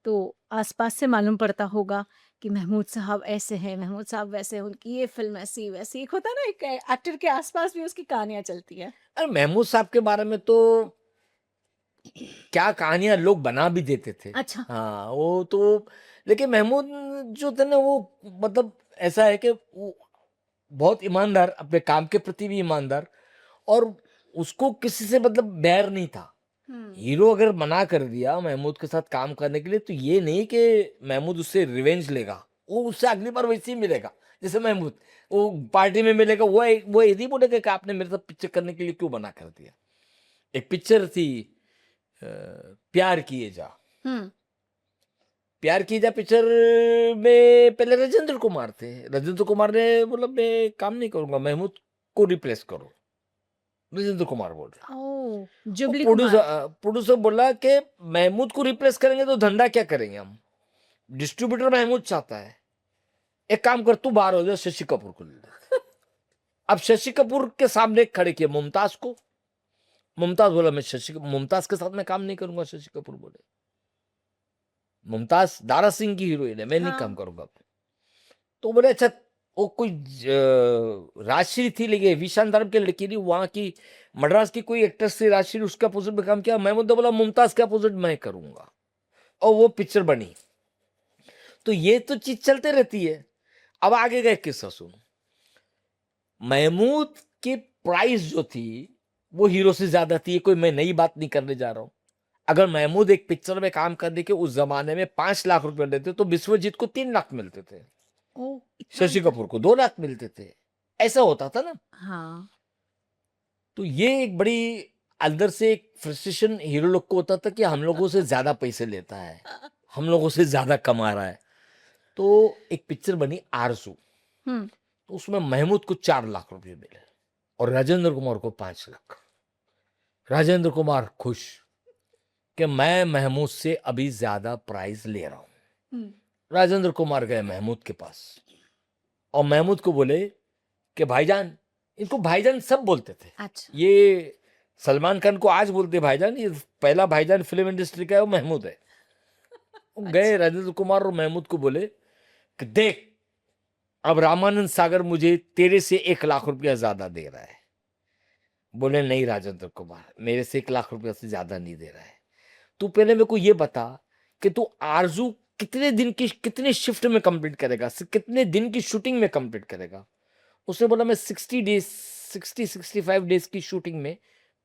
तो आसपास से मालूम पड़ता होगा कि महमूद साहब ऐसे हैं, महमूद साहब वैसे हैं, उनकी ये फिल्म ऐसी वैसी। एक होता है ना, एक एक्टर के आसपास भी उसकी कहानियां चलती है। अरे महमूद साहब के बारे में तो क्या कहानियां लोग बना भी देते थे। अच्छा। हाँ वो तो, लेकिन महमूद जो थे ना, वो मतलब ऐसा है कि वो बहुत ईमानदार, अपने काम के प्रति भी ईमानदार, और उसको किसी से मतलब बैर नहीं था। हीरो अगर मना कर दिया महमूद के साथ काम करने के लिए, तो ये नहीं कि महमूद उससे रिवेंज लेगा, वो उससे अगली बार वैसे ही मिलेगा जैसे महमूद, वो पार्टी में मिलेगा, वो ये नहीं बोलेगा कि आपने मेरे साथ पिक्चर करने के लिए क्यों मना कर दिया। एक पिक्चर थी प्यार किए जा, प्यार किए जा पिक्चर में पहले राजेंद्र कुमार थे। राजेंद्र कुमार ने बोला मैं काम नहीं करूंगा, महमूद को रिप्लेस करो, राजेंद्र कुमार बोल रहा। ओ, और जुबली प्रोड्यूसर कुमार। प्रोड्यूसर बोला कि महमूद को रिप्लेस करेंगे तो धंधा क्या करेंगे हम, डिस्ट्रीब्यूटर महमूद चाहता है, एक काम कर तू बाहर हो जा, शशि कपूर को ले ले। अब शशि कपूर के सामने खड़े किया मुमताज को, मुमताज बोला मैं मुमताज के साथ मैं काम नहीं करूंगा। शशि कपूर बोले, मुमताज दारा सिंह की हीरोइन है, मैं नहीं काम करूंगा। तो बोले अच्छा, वो कोई राजश्री थी, लेकिन विशान धर्म की लड़की थी वहां की, मद्रास की कोई एक्ट्रेस थी राजश्री, उसका अपोजिट में काम किया। महमूद ने बोला मुमताज के अपोजिट मैं करूंगा, और वो पिक्चर बनी। तो ये तो चीज चलते रहती है। अब आगे का एक किस्सा सुनो। महमूद की प्राइस जो थी वो हीरो से ज्यादा थी, कोई मैं नई बात नहीं करने जा रहा हूं। अगर महमूद एक पिक्चर में काम करने के उस जमाने में 5 लाख रुपए लेते, तो विश्वजीत को 3 लाख मिलते थे, ओ, शशि कपूर को 2 लाख मिलते थे, ऐसा होता था ना। हाँ। तो ये एक बड़ी अंदर से एक फ्रस्ट्रेशन हीरो लोग को होता था कि हम लोगों से ज्यादा पैसे लेता है, हम लोगों से ज्यादा कमा रहा है। तो एक पिक्चर बनी आरजू, हम्म। तो उसमें महमूद को 4 लाख रुपए मिले और राजेंद्र कुमार को 5 लाख। राजेंद्र कुमार खुश कि मैं महमूद से अभी ज्यादा प्राइस ले रहा हूं। राजेंद्र कुमार गए महमूद के पास और महमूद को बोले कि भाईजान, इनको भाईजान सब बोलते थे, अच्छा। ये सलमान खान को आज बोलते भाईजान, ये पहला भाईजान फिल्म इंडस्ट्री का है वो महमूद है। वो गए राजेंद्र कुमार और महमूद को बोले कि देख, अब रामानंद सागर मुझे तेरे से 1 लाख रुपया ज्यादा दे रहा है। बोले नहीं राजेंद्र कुमार, मेरे से 1 लाख रुपया से ज्यादा नहीं दे रहा है। तू पहले मेरे को ये बता कि तू आरजू कितने दिन की, कितने शिफ्ट में कंप्लीट करेगा, कितने दिन की शूटिंग में कंप्लीट करेगा। उसने बोला मैं 65 डेज की शूटिंग में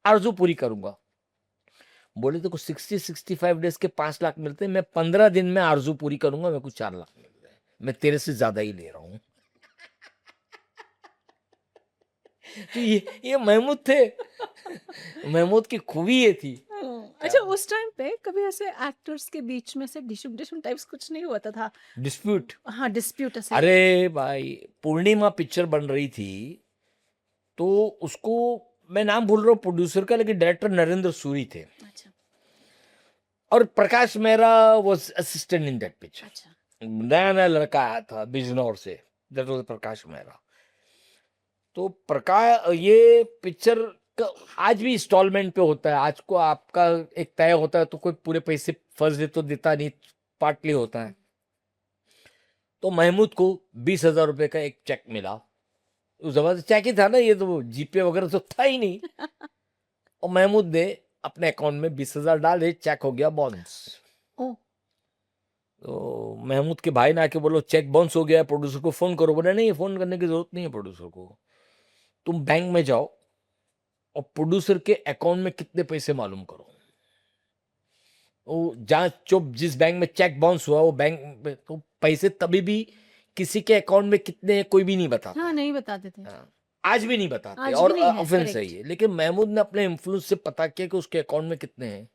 आरजू पूरी करूंगा। बोले तो कुछ 65 डेज के 5 लाख मिलते हैं, मैं 15 दिन में आरजू पूरी करूंगा, मेरे को 4 लाख मिल रहे हैं, मैं तेरे से ज्यादा ही ले रहा हूं। तो ये महमूद थे। महमूद की खूबी ये थी। अच्छा, उस टाइम पे कभी ऐसे एक्टर्स के बीच में से डिशुम डिशुम टाइप्स कुछ नहीं होता था? डिस्प्यूट? हाँ, डिस्प्यूट ऐसे। अरे भाई, पूर्णिमा पिक्चर बन रही थी, तो उसको मैं नाम भूल रहा हूँ प्रोड्यूसर का, लेकिन डायरेक्टर नरेंद्र सूरी थे अच्छा। और Prakash Mehra was assistant in that picture. अच्छा। नया नया लड़का आया था बिजनौर से, दैट वाज प्रकाश मेहरा। तो प्रकाश, ये पिक्चर का आज भी इंस्टॉलमेंट पे होता है। आज को आपका एक तय होता है तो कोई पूरे पैसे फर्स्ट डे तो देता नहीं, पार्टली होता है। तो महमूद को 20,000 रुपए का एक चेक मिला। उस जमाने चेक ही था ना, ये तो जीपे वगैरह तो था ही नहीं। और महमूद ने अपने अकाउंट में 20,000 डाले, चेक हो गया बाउंस। ओ। तो महमूद के भाई ने आके बोलो चेक बाउंस हो गया, प्रोड्यूसर को फोन करो। बोले नहीं, फोन करने की जरूरत नहीं है प्रोड्यूसर को, तुम बैंक में जाओ और प्रोड्यूसर के अकाउंट में कितने पैसे मालूम करो। वो जहाँ चुप, जिस बैंक में चेक बाउंस हुआ वो बैंक में तो पैसे तभी भी किसी के अकाउंट में कितने हैं कोई भी नहीं बताता। हाँ, नहीं बताते थे। हाँ, आज भी नहीं बताते आज और भी नहीं है, ऑफेंस है करेक्ट। ये। लेकिन महमूद ने अपने इन्फ्लुएंस से पता किया कि उसके अकाउंट में कितने हैं,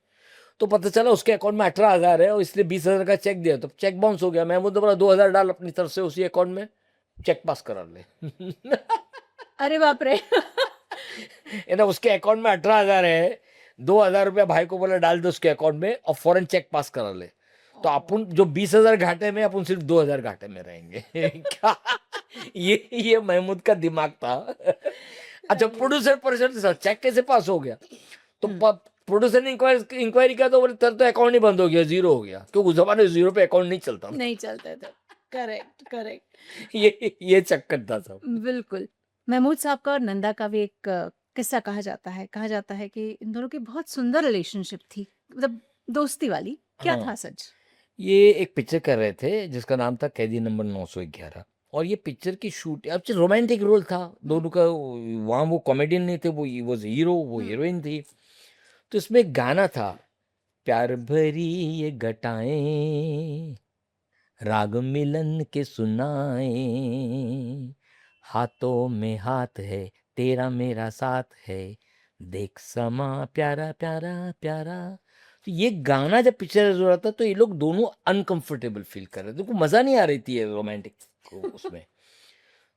तो पता चला उसके अकाउंट में 18,000 है और इसलिए 20,000 का चेक दिया, तो चेक बाउंस हो गया। महमूद ने बोला 2,000 डाल अपनी तरफ से उसी अकाउंट में, चेक पास करा ले। अरे बाप रे! ये ना, उसके अकाउंट में 18,000 है, 2,000 रुपया भाई को बोला डाल दो उसके अकाउंट में और फौरन चेक पास करा ले। तो अपन जो 20,000 घाटे में, अपन सिर्फ 2,000 घाटे में रहेंगे। क्या ये महमूद का दिमाग था। अच्छा, प्रोड्यूसर परेशान था, चेक कैसे पास हो गया? तो प्रोड्यूसर ने इंक्वायरी किया तो बोले तेरा तो अकाउंट ही बंद हो गया, जीरो हो गया, क्योंकि उस जमाने जीरो पे अकाउंट नहीं चलता था। नहीं चलते थे। Correct, correct. ये चक्कर था सब। बिल्कुल। महमूद साहब का और नंदा का भी एक किस्सा कहा जाता है। कहा जाता है कि इन दोनों की बहुत सुंदर रिलेशनशिप थी, मतलब दोस्ती वाली। क्या हाँ, था सच? ये एक पिक्चर कर रहे थे जिसका नाम था कैदी नंबर 911, और ये पिक्चर की शूट, अब रोमांटिक रोल था दोनों का। वहाँ वो कॉमेडियन नहीं थे, वो हीरो, वो हीरोइन थी। तो इसमें एक गाना था, प्यार भरी ये घटाएं राग मिलन के सुनाए, हाथों में हाथ है तेरा मेरा साथ है, देख समा प्यारा प्यारा प्यारा। तो ये गाना जब पिक्चर हो रहा था तो ये लोग दोनों अनकंफर्टेबल फील कर रहे थे, उनको मजा नहीं आ रही थी रोमांटिक उसमें।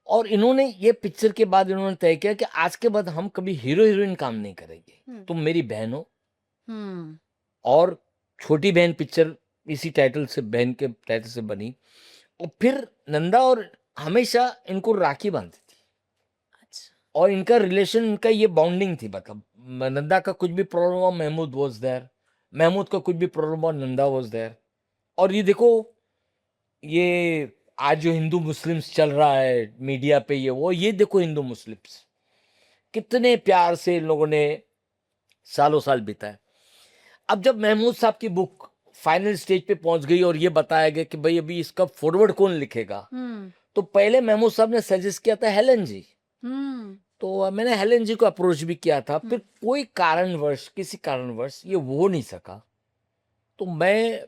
और इन्होंने ये पिक्चर के बाद इन्होंने तय किया कि आज के बाद हम कभी हीरो हीरोइन काम नहीं करेंगे, तुम मेरी बहन हो। हम्म। और छोटी बहन पिक्चर इसी टाइटल से, बहन के टाइटल से बनी। और फिर नंदा और हमेशा इनको राखी बांधती थी अच्छा। और इनका रिलेशन, इनका ये बॉन्डिंग थी। मतलब नंदा का कुछ भी प्रॉब्लम हुआ महमूद वाज देयर, महमूद का कुछ भी प्रॉब्लम हुआ नंदा वाज देयर। और ये देखो, ये आज जो हिंदू मुस्लिम्स चल रहा है मीडिया पे, ये देखो हिंदू मुस्लिम्स कितने प्यार से इन लोगों ने सालों साल बिताए। अब जब महमूद साहब की बुक फाइनल स्टेज पे पहुंच गई और ये बताया गया कि भाई अभी इसका फॉरवर्ड कौन लिखेगा, तो पहले महमूद साहब ने सजेस्ट किया था हेलन जी। तो मैंने हेलन जी को अप्रोच भी किया था, फिर कोई कारणवश, किसी कारणवश ये हो नहीं सका। तो मैं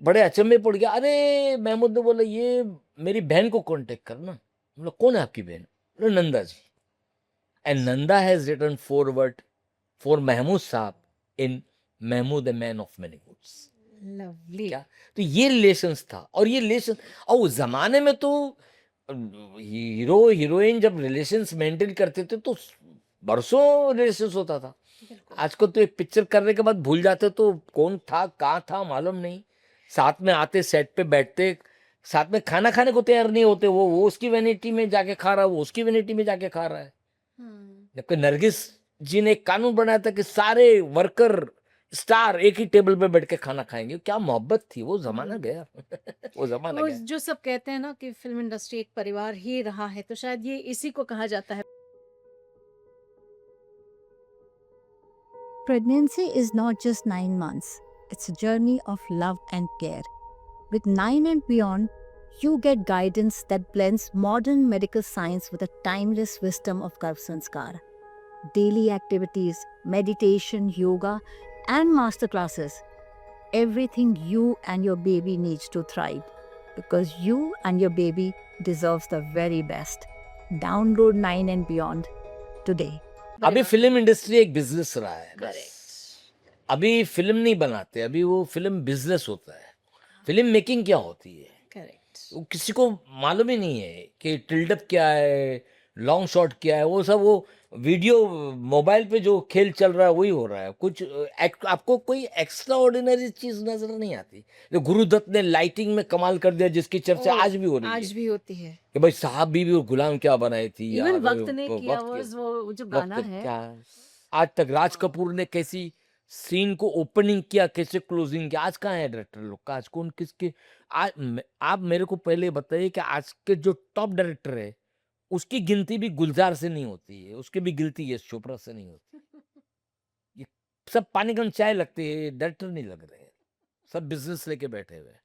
बड़े अचंभे पड़ गया। अरे महमूद ने बोला ये मेरी बहन को कांटेक्ट करना। बोला कौन है आपकी बहन? बोला Nanda ji. And Nanda has written foreword for Mehmood sahab in Mehmood a man of many moods. Lovely. क्या? तो ये रिलेशंस था और ये रिलेशन और उस ज़माने में तो हीरो हीरोइन जब रिलेशंस मेंटेन करते थे तो बरसों रिलेशंस होता था। बिल्कुल। आजकल तो एक पिक्चर करने के बाद भूल जाते तो कौन था, कहाँ था मालूम नहीं। साथ में आते सेट पे बैठते, साथ में खाना खाने को तैयार नहीं होते। वो उसकी वैनिटी में जाके खा रहा है, वो उसकी वैनिटी में जाके खा रहा है। हुँ। जबकि नरगिस जी ने एक कानून बनाया था कि सारे वर्कर स्टार एक ही टेबल पे बैठ के खाना खाएंगे। क्या मोहब्बत थी, वो जमाना हुँ। गया। वो जमाना वो गया। जो सब कहते हैं ना कि फ़िल्म इंडस्ट्री एक परिवार ही रहा है, तो शायद ये इसी को कहा जाता है। Pregnancy is not just 9 months, it's a journey of love and care. With 9 and beyond, you get guidance that blends modern medical science with the timeless wisdom of Garv Sanskar. Daily activities, meditation, yoga, and masterclasses. Everything you and your baby needs to thrive because you and your baby deserves the very best. Download 9 and beyond today. अभी film industry एक business रहा है बस। Correct. अभी film नहीं बनाते, अभी वो फिल्म बिजनेस होता है। फिल्म मेकिंग क्या होती है करेक्ट। वो किसी को मालूम ही नहीं है कि टिल्डअप क्या है, लॉन्ग शॉट क्या है। वो सब वो वीडियो मोबाइल पे जो खेल चल रहा है वही हो रहा है। कुछ आपको कोई एक्स्ट्रा ऑर्डिनरी चीज नजर नहीं आती। जो गुरुदत्त ने लाइटिंग में कमाल कर दिया, जिसकी चर्चा ओह! आज भी हो रही है आज भी होती है। कि भाई साहब बीवी और गुलाम क्या बनाई थी इवन यार। वक़्त ने किया वक्त वो जो गाना वक्त है। क्या आज तक राज वाह! कपूर ने कैसी सीन को ओपनिंग किया, कैसे क्लोजिंग किया। आज कहाँ है डायरेक्टर लोग का, आज कौन किसके। आप मेरे को पहले बताइए कि आज के जो टॉप डायरेक्टर है उसकी गिनती भी गुलजार से नहीं होती है, उसकी भी गिनती यश चोपड़ा से नहीं होती। ये सब पानी कम चाय लगते हैं, डायरेक्टर नहीं लग रहे हैं। सब बिजनेस लेके बैठे हुए हैं।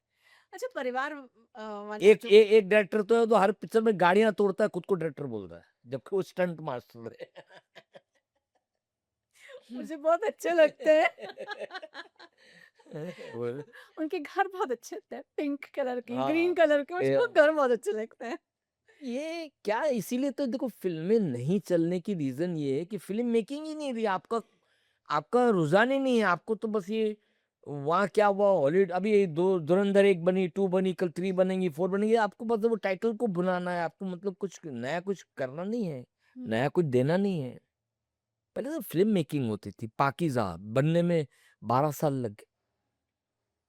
अच्छा परिवार वाले जो एक डायरेक्टर तो है तो हर पिक्चर में गाड़ियां तोड़ता है, खुद को डायरेक्टर बोल रहा है, जबकि वो स्टंट मास्टर है। मुझे बहुत अच्छे लगते हैं। बोल। उनके घर बहुत अच्छे लगते हैं, पिंक कलर के, हाँ ग्रीन कलर के, मुझे वो घर बहुत अच्छे लगते हैं। ये क्या, इसीलिए तो देखो फिल्में नहीं चलने की रीजन ये है कि फिल्म मेकिंग ही नहीं रही। आपका आपका रुझान ही नहीं है। आपको तो बस ये वहाँ क्या हुआ हॉलीवुड, अभी ये दो धुरंधर एक बनी, टू बनी, कल थ्री बनेंगी, फोर बनेंगी। आपको बस वो टाइटल को भुनाना है। आपको मतलब कुछ नया कुछ करना नहीं है, हुँ। नया कुछ देना नहीं है। पहले तो फिल्म मेकिंग होती थी, पाकीज़ा बनने में 12 साल लग गए।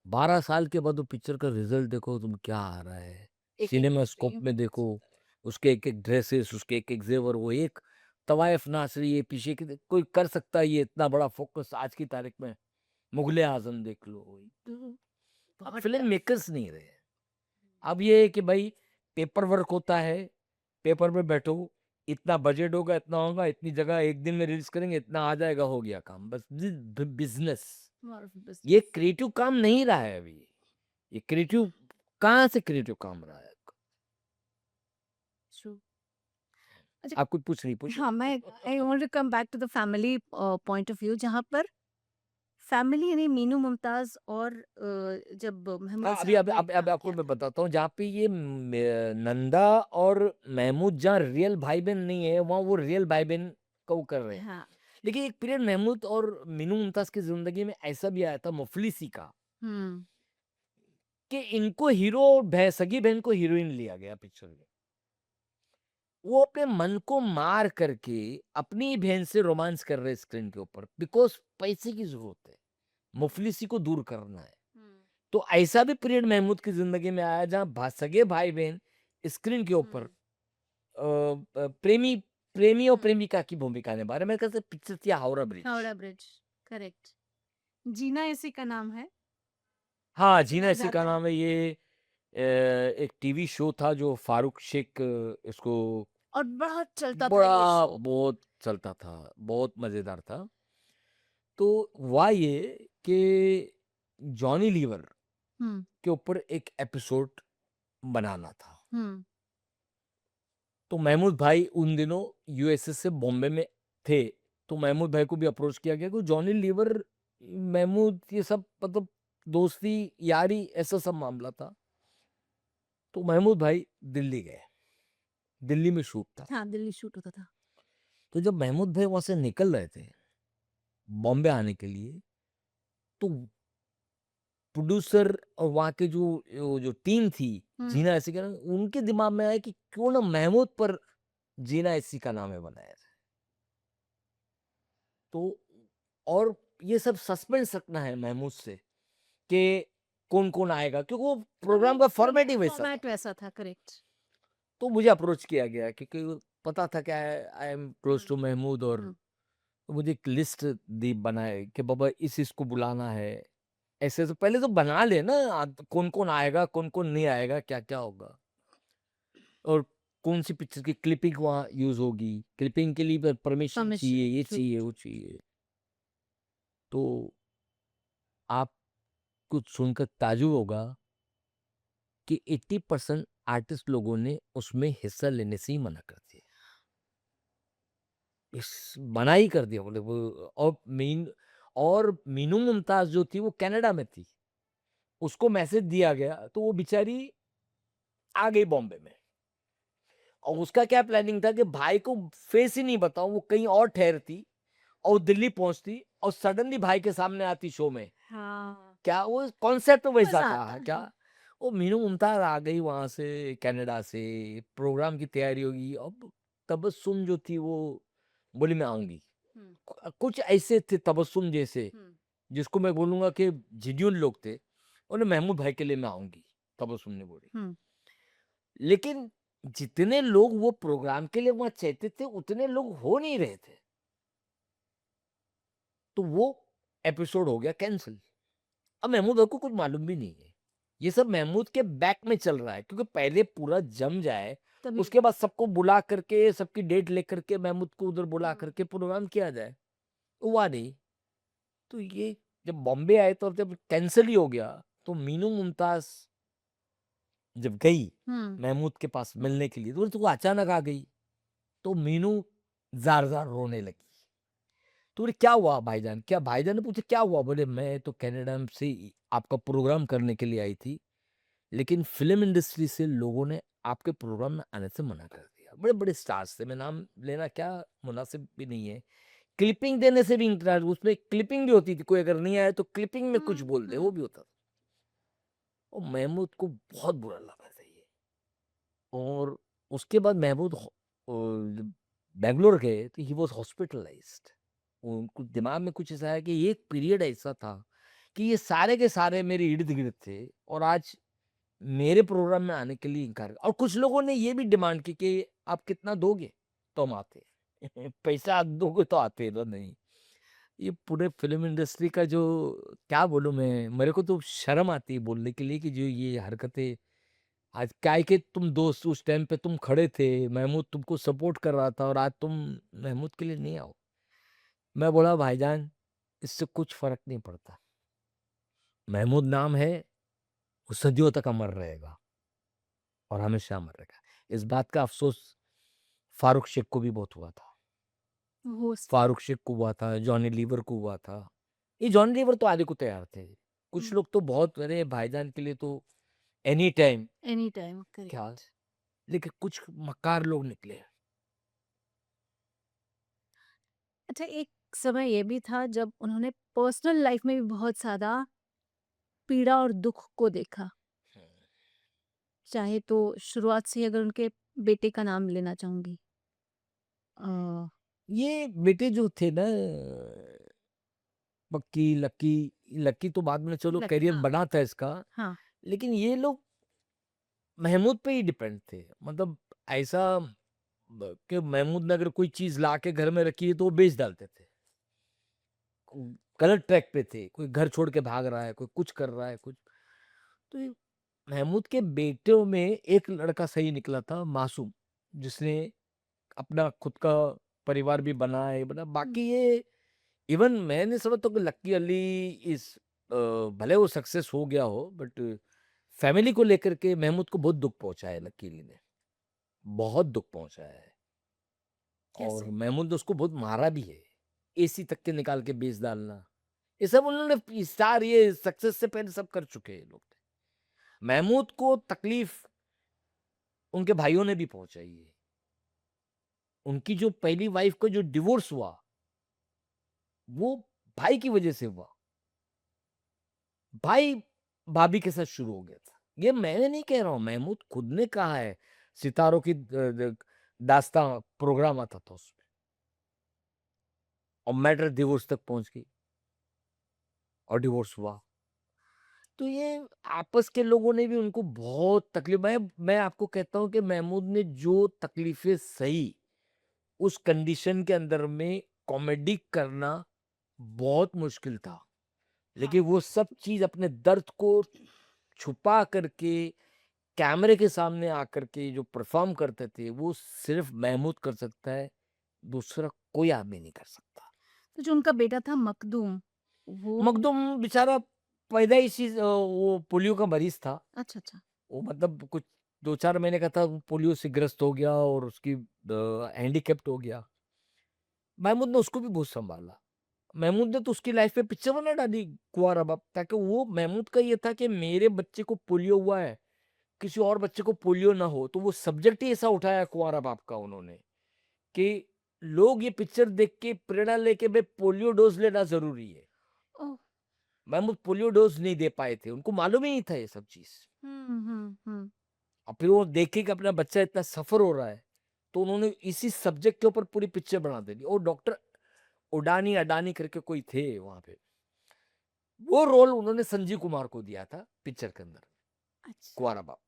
12 साल के बाद वो पिक्चर का रिजल्ट देखो तुम क्या आ रहा है। एक-एक सिनेमास्कोप फ्रेम में देखो, उसके एक-एक ड्रेसेस, उसके एक-एक ज़ेवर। वो एक तवाइफ नाज़री ये पीछे की कोई कर सकता है ये इतना बड़ा फ़ोकस आज की तारीख में? मुग़ल-ए आज़म देख लो। अब बहुत फ़िल्म टफ। मेकर्स नहीं रहे। अब ये है कि भाई पेपर वर्क होता है, पेपर पे बैठो, इतना बजट होगा, इतना होगा, इतनी जगह एक दिन में रिलीज़ करेंगे, इतना आ जाएगा, हो गया काम। बस बिज़नेस। मोर ऑफ ये बिज़नेस। क्रिएटिव काम नहीं रहा है अभी। ये क्रिएटिव कहाँ से क्रिएटिव काम रहा है? ट्रू। अच्छा आप कुछ पूछ रही पूछिए। हाँ, मैं I want to come back to the family point of view जहाँ पर फैमिली यानी मीनू मुमताज़ और जब हाँ, महमूद अभी साहब अभी ने अभी अभी काम आपको किया मैं था। बताता हूँ जहाँ पे ये नंदा और महमूद जहाँ रियल भाई बहन नहीं है, वहाँ वो रियल भाई बहन को कर रहे हैं। हाँ। लेकिन एक पीरियड महमूद और मीनू मुमताज की जिंदगी में ऐसा भी आया था मुफलिसी का हुँ। कि इनको हीरो और सगी बहन को हीरोइन लिया गया पिक्चर में। वो अपने मन को मार करके अपनी ही बहन से रोमांस कर रहे स्क्रीन के ऊपर, बिकॉज पैसे की जरूरत है, मुफलिसी को दूर करना है। हुँ। तो ऐसा भी पीरियड महमूद की जिंदगी में आया जहां सगे भाई बहन स्क्रीन के ऊपर हुँ। प्रेमी प्रेमी और हुँ। प्रेमिका की भूमिका निभा रहे। मेरे ख्याल से पिक्चर थी Howrah Bridge. Howrah Bridge, correct. जीना इसी का नाम है, हाँ, जीना सुना इसी का जाता है। नाम है। ये एक टीवी शो था जो फारूक शेख इसको और बहुत चलता था ये बड़ा शो। बहुत चलता था, बहुत मजेदार था। तो हुआ ये कि जॉनी लीवर हुँ। के ऊपर एक एपिसोड बनाना था। हुँ। तो महमूद भाई उन दिनों यूएसए से बॉम्बे में थे। तो महमूद भाई को भी अप्रोच किया गया कि जॉनी लीवर, महमूद, ये सब मतलब दोस्ती यारी ऐसा सब मामला था। तो महमूद भाई दिल्ली गए, दिल्ली में शूट था। हाँ, दिल्ली शूट होता था। तो जब महमूद भाई वहां से निकल रहे थे बॉम्बे आने के लिए, तो प्रोड्यूसर और वहाँ के जो टीम थी, हम्म, जीना ऐसी का नाम, उनके दिमाग में आया कि क्यों ना महमूद पर जीना ऐसी का नाम है बनाया जाए। तो और ये सब सस्पेंस रखना है महमूद से कि कौन-कौन आएगा, क्योंकि वो प्रोग्राम का फॉर्मेट ही वैसा था। फॉर्मेट वैसा था, करेक्ट। तो मुझे अप्रोच किया गया क्योंकि पता था कि I am close to Mahmood, और हम्म, मुझे एक लिस्ट दी बनाए कि बाबा इस को बुलाना है। ऐसे तो पहले तो बना ले ना, कौन-कौन आएगा, कौन-कौन नहीं आएगा, क्या-क्या होगा, और कौन-सी पिक्चर की क्लिपिंग वहाँ यूज़ होगी। क्लिपिंग के लिए परमिशन परमिशन, चाहिए, ये ट्रू। चाहिए, वो चाहिए। तो आपको सुनकर ताज्जुब होगा कि 80% आर्टिस्ट लोगों ने उसमें हिस्सा लेने से ही मना कर दिया। मना ही कर दिया, बोले वो। और मीनू मुमताज़ जो थी वो कनाडा में थी। उसको मैसेज दिया गया तो वो बेचारी आ गई बॉम्बे में। और उसका क्या प्लानिंग था कि भाई को फेस ही नहीं बताऊं, वो कहीं और ठहरती और वो दिल्ली पहुंचती और सडनली भाई के सामने आती शो में। हाँ, क्या वो कॉन्सेप्ट वैसा मजा था आता क्या? है। वो मीनू मुमताज आ गई वहां से, कनाडा से। प्रोग्राम की तैयारी होगी, अब तबस्सुम जो थी वो बोली मैं आऊंगी। हम्म, कुछ ऐसे थे तबस्सुम जैसे, हम्म, जिसको मैं बोलूंगा कि जेन्युइन लोग थे। उन्हें महमूद भाई के लिए मैं आऊंगी, तबस्सुम ने बोली। हम्म, लेकिन जितने लोग वो प्रोग्राम के लिए वहां चाहते थे उतने लोग हो नहीं रहे थे, तो वो एपिसोड हो गया कैंसिल। अब महमूद भाई को कुछ मालूम भी नहीं है। ये सब महमूद के बैक में चल रहा है, क्योंकि पहले पूरा जम जाए, तभी। उसके बाद सबको बुला करके, सबकी डेट लेकर के महमूद को उधर बुला हम्म, करके प्रोग्राम किया जाए। हुआ नहीं। तो ये जब बॉम्बे आए तो जब कैंसिल ही हो गया, तो मीनू मुमताज जब गई हम्म, महमूद के पास मिलने के लिए, तो वो अचानक आ गई। तो मीनू जार जार रोने लगी। तो बोले क्या हुआ भाईजान, क्या? भाईजान ने पूछा क्या हुआ? बोले मैं तो कनाडा से आपका प्रोग्राम करने के लिए आई थी, लेकिन फिल्म इंडस्ट्री से लोगों ने आपके प्रोग्राम में आने से मना कर दिया। बड़े बड़े स्टार्स थे, मैं नाम लेना क्या मुनासिब भी नहीं है। क्लिपिंग देने से भी इंकरार, उसमें क्लिपिंग भी होती थी, कोई अगर नहीं आया तो क्लिपिंग में कुछ बोल दे, वो भी होता था। और महमूद को बहुत बुरा लगा था ये। और उसके बाद महमूद जब बैंगलोर गए तो ही वॉज हॉस्पिटलाइज्ड। उनको दिमाग में कुछ ऐसा है कि एक पीरियड ऐसा था कि ये सारे के सारे मेरे इर्द गिर्द थे, और आज मेरे प्रोग्राम में आने के लिए इनकार। और कुछ लोगों ने ये भी डिमांड की कि आप कितना दोगे तो हम आते हैं। पैसा आप दोगे तो आते ना, नहीं। ये पूरे फिल्म इंडस्ट्री का जो, क्या बोलूं मैं, मेरे को तो शर्म आती है बोलने के लिए कि जो ये हरकतें आज, क्या है कि तुम दोस्त उस टाइम पे तुम खड़े थे, महमूद तुमको सपोर्ट कर रहा था, और आज तुम महमूद के लिए नहीं आओ। मैं बोला भाईजान, इससे कुछ फर्क नहीं पड़ता। महमूद नाम है, वो सदियों तक अमर रहेगा और हमेशा अमर रहेगा। इस बात का अफसोस फारूक शेख को भी बहुत हुआ था। हो फारूक शेख को हुआ था, जॉनी लीवर को हुआ था। ये जॉनी लीवर तो आने को तैयार थे। कुछ लोग तो बहुत, अरे भाईजान के लिए तो एनी टाइम, एनी टाइम, क्या। करेक्ट। लेकिन कुछ मक्कार लोग निकले। अच्छा, एक समय ये भी था जब उन्होंने पर्सनल लाइफ में भी बहुत ज़्यादा पीड़ा और दुःख को देखा। चाहे तो शुरुआत से ही अगर उनके बेटे का नाम लेना चाहूँगी। अ, ये बेटे जो थे ना, पक्की, लक्की। लक्की तो बाद में चलो लक करियर हाँ, बना था इसका, हाँ। लेकिन ये लोग महमूद पे ही डिपेंड थे। मतलब ऐसा कि महमूद ने अगर कोई चीज ला के घर में रखी है तो वो बेच डालते थे। गलत ट्रैक पे थे, कोई घर छोड़ के भाग रहा है, कोई कुछ कर रहा है, कुछ। तो ये महमूद के बेटों में एक लड़का सही निकला था, मासूम, जिसने अपना खुद का परिवार भी बनाया, बना। हुँ, बाकी ये, इवन मैं नहीं समझता कि लक्की अली इस भले वो सक्सेस हो गया हो, बट फैमिली को लेकर के महमूद को बहुत दुख पहुंचा है लक्की अली ने। बहुत दुख पहुंचा है। और कैसे? महमूद ने उसको बहुत मारा भी है। एसी तक के निकाल के बेच डालना, ये सब उन्होंने स्टार, ये सक्सेस से पहले सब कर चुके हैं लोग। महमूद को तकलीफ उनके भाइयों ने भी पहुंचाई है। उनकी जो पहली वाइफ का जो डिवोर्स हुआ, वो भाई की वजह से हुआ। भाई भाभी के साथ शुरू हो गया था। ये मैं नहीं कह रहा हूँ, महमूद खुद ने कहा है। सितारों की दास्तां प्रोग्राम आता था उसमें, और मैटर डिवोर्स तक पहुंच गई और डिवोर्स हुआ। तो ये आपस के लोगों ने भी उनको बहुत तकलीफ, मैं आपको कहता हूँ कि महमूद ने जो तकलीफें सही उस कंडीशन के अंदर में, कॉमेडी करना बहुत मुश्किल था। लेकिन वो सब चीज अपने दर्द को छुपा करके कैमरे के सामने आकर के जो परफॉर्म करते थे, वो सिर्फ महमूद कर सकता है, दूसरा कोई आदमी नहीं कर सकता। तो जो उनका बेटा था मखदूम, वो मखदूम बेचारा पैदाइशी वो पोलियो का मरीज था। अच्छा, अच्छा। वो मतलब कुछ 2-4 महीने का था, पोलियो से ग्रस्त हो गया और उसकी हैंडीकैप्ट हो गया। महमूद ने उसको भी बहुत संभाला। महमूद ने तो उसकी लाइफ में पिक्चर बना डाली, कुंवारा बाप, ताकि वो महमूद का ये था कि मेरे बच्चे को पोलियो हुआ है, किसी और बच्चे को पोलियो ना हो। तो वो सब्जेक्ट ही ऐसा उठाया कुंवारा बाप का उन्होंने, कि लोग ये पिक्चर देख के प्रेरणा लेके भाई पोलियो डोज लेना जरूरी है। ओह! महमूद पोलियो डोज नहीं दे पाए थे, उनको मालूम ही नहीं था ये सब चीज। हुँ। और फिर वो देखे कि अपना बच्चा इतना सफर हो रहा है, तो उन्होंने इसी सब्जेक्ट के ऊपर पूरी पिक्चर बना देनी। और डॉक्टर उडानी अडानी करके कोई थे वहां पे, वो रोल उन्होंने संजीव कुमार को दिया था पिक्चर के अंदर, अच्छा, कुंवारा बाप।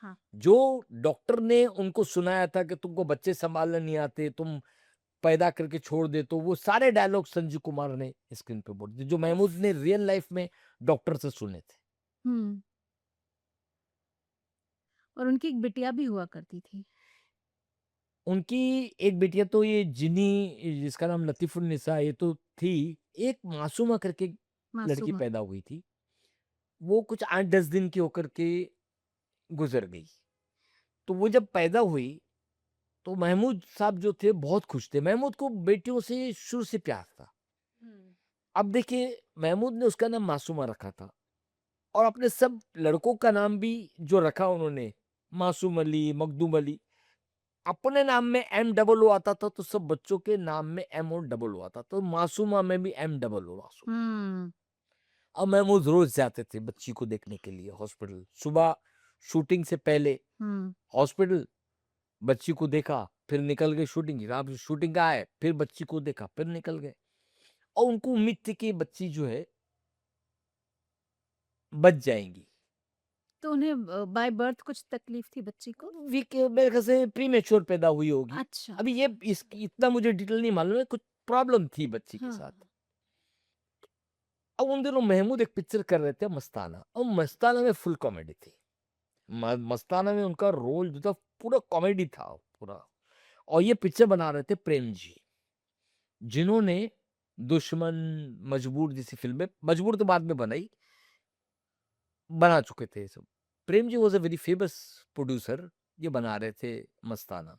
हाँ। जो डॉक्टर ने उनको सुनाया था कि तुमको बच्चे संभालने नहीं आते, तुम पैदा करके छोड़ दे, तो वो सारे डायलॉग संजीव कुमार ने स्क्रीन पे बोल दिए, जो महमूद ने रियल लाइफ में डॉक्टर से सुने थे। हुँ। और उनकी एक बिटिया भी हुआ करती थी। उनकी एक बेटिया तो ये जिनी, जिसका नाम लतीफुन्निसा, ये तो थी। एक मासूमा करके लड़की मासूमा। पैदा हुई थी, वो कुछ 8-10 दिन की होकर के गुजर गई। तो वो जब पैदा हुई, तो महमूद साहब जो थे बहुत खुश थे। महमूद को बेटियों से शुरू से प्यार था। हुँ। अब देखिए, महमूद ने उसका नाम मासूमा रखा था, और अपने सब लड़कों का नाम भी जो रखा उन्होंने, मासूम अली, मखदूम अली, अपने नाम में एम डबल ओ आता था, तो सब बच्चों के नाम में एम और डबल ओ आता, तो मासूमा में भी एम डबल ओ मासूम। हुँ। अब महमूद रोज जाते थे बच्ची को देखने के लिए हॉस्पिटल, सुबह शूटिंग से पहले हुँ। हॉस्पिटल, बच्ची को देखा, फिर निकल गए शूटिंग, रात शूटिंग का आए, फिर बच्ची को देखा, फिर निकल गए। और उनको उम्मीद थी कि बच्ची जो है बच जाएंगी। तो उन्हें बाय बर्थ कुछ तकलीफ थी बच्ची को? वीक मेरे ख्याल से प्रीमेच्योर पैदा हुई होगी। अच्छा। अभी ये इस इतना मुझे डिटेल नहीं मालूम है, कुछ प्रॉब्लम थी बच्ची के हाँ। साथ। अब उन दिनों महमूद एक पिक्चर कर रहे थे मस्ताना, और मस्ताना में फुल कॉमेडी थी। मस्ताना में उनका रोल जो था पूरा कॉमेडी था पूरा। और ये पिक्चर बना रहे थे प्रेम जी, जिन्होंने दुश्मन, मजबूर जैसी फिल्में, मजबूर तो बाद में बना चुके थे ये सब। Prem ji was a very famous producer, ये बना रहे थे मस्ताना।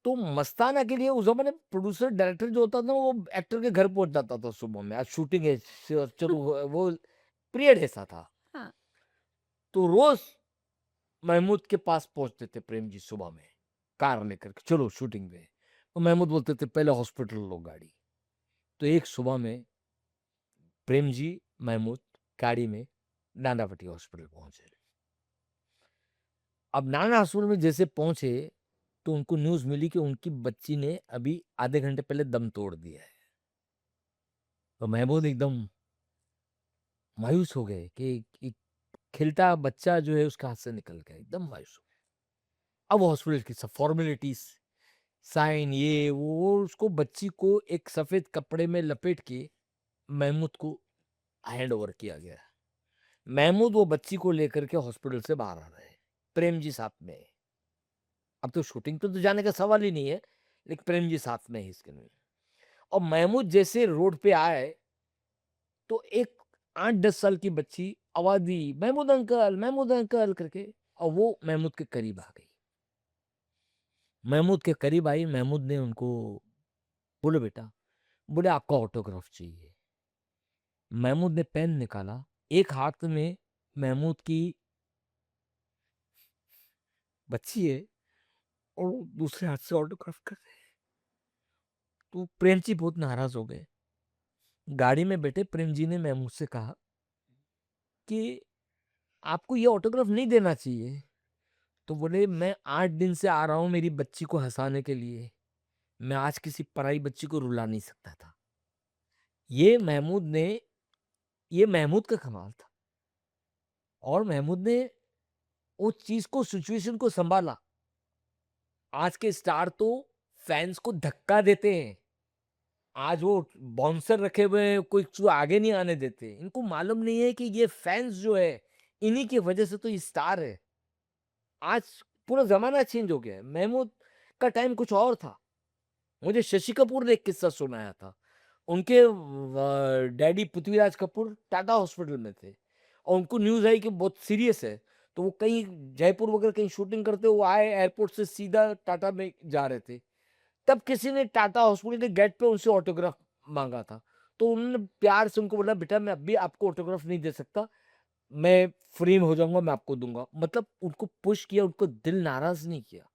तो मस्ताना के लिए उस जमाने प्रोड्यूसर डायरेक्टर जो होता था, वो एक्टर के घर पहुंच जाता था सुबह में, आज शूटिंग है, चलो वो पीरियड ऐसा था। हाँ। तो रोज महमूद के पास पहुंचते थे प्रेम जी सुबह में, कार लेकर के, चलो शूटिंग पे। तो महमूद बोलते थे पहले हॉस्पिटल लो गाड़ी। तो एक सुबह में प्रेम जी, महमूद गाड़ी में नानावटी हॉस्पिटल पहुंचे। अब नाना हॉस्पिटल में जैसे पहुंचे, तो उनको न्यूज मिली कि उनकी बच्ची ने अभी आधे घंटे पहले दम तोड़ दिया है। तो महमूद एकदम मायूस हो गए कि एक खिलता बच्चा जो है उसके हाथ से निकल गया, एकदम मायूस हो गए। अब हॉस्पिटल की सब फॉर्मेलिटीज, साइन, ये वो, उसको बच्ची को एक सफेद कपड़े में लपेट के महमूद को हैंड ओवर किया गया। महमूद वो बच्ची को लेकर के हॉस्पिटल से बाहर आ रहे हैं, प्रेम जी साथ में है। अब तो शूटिंग पे तो जाने का सवाल ही नहीं है, लेकिन प्रेम जी साथ में है इसके में। और महमूद जैसे रोड पे आए, तो एक 8-10 साल की बच्ची आवाज दी, महमूद अंकल करके, और वो महमूद के करीब आ गई। महमूद के करीब आई, महमूद ने उनको बोले बेटा, बोले आपका ऑटोग्राफ चाहिए। महमूद ने पेन निकाला, एक हाथ में महमूद की बच्ची है, और दूसरे हाथ से ऑटोग्राफ कर रहे हैं। तो प्रेम जी बहुत नाराज हो गए, गाड़ी में बैठे प्रेम जी ने मैं मुझसे कहा कि आपको ये ऑटोग्राफ नहीं देना चाहिए। तो बोले मैं 8 दिन से आ रहा हूँ मेरी बच्ची को हँसाने के लिए। मैं आज किसी पराई बच्ची को रुला नहीं सकता था। ये महमूद ने ये महमूद का कमाल था और महमूद ने उस चीज़ को सिचुएशन को सँभाला। आज के स्टार तो फैन्स को धक्का देते हैं। आज वो बाउंसर रखे हुए हैं, कोई को आगे नहीं आने देते। इनको मालूम नहीं है कि ये फैन्स जो है, इन्हीं की वजह से तो ये स्टार है। आज पूरा ज़माना चेंज हो गया है। महमूद का टाइम कुछ और था। मुझे शशि कपूर ने एक किस्सा सुनाया था। उनके डैडी पृथ्वीराज कपूर टाटा हॉस्पिटल में थे और उनको न्यूज़ आई कि बहुत सीरियस है। तो वो कहीं जयपुर वगैरह कहीं शूटिंग करते हुए आए, एयरपोर्ट से सीधा टाटा में जा रहे थे। तब किसी ने टाटा हॉस्पिटल के गेट पे उनसे ऑटोग्राफ माँगा था। तो उन्होंने प्यार से उनको बोला, "बेटा मैं अभी आपको ऑटोग्राफ नहीं दे सकता। मैं फ्री में हो जाऊँगा, मैं आपको दूँगा।" मतलब उनको पुश किया, उनको दिल नाराज़ नहीं किया।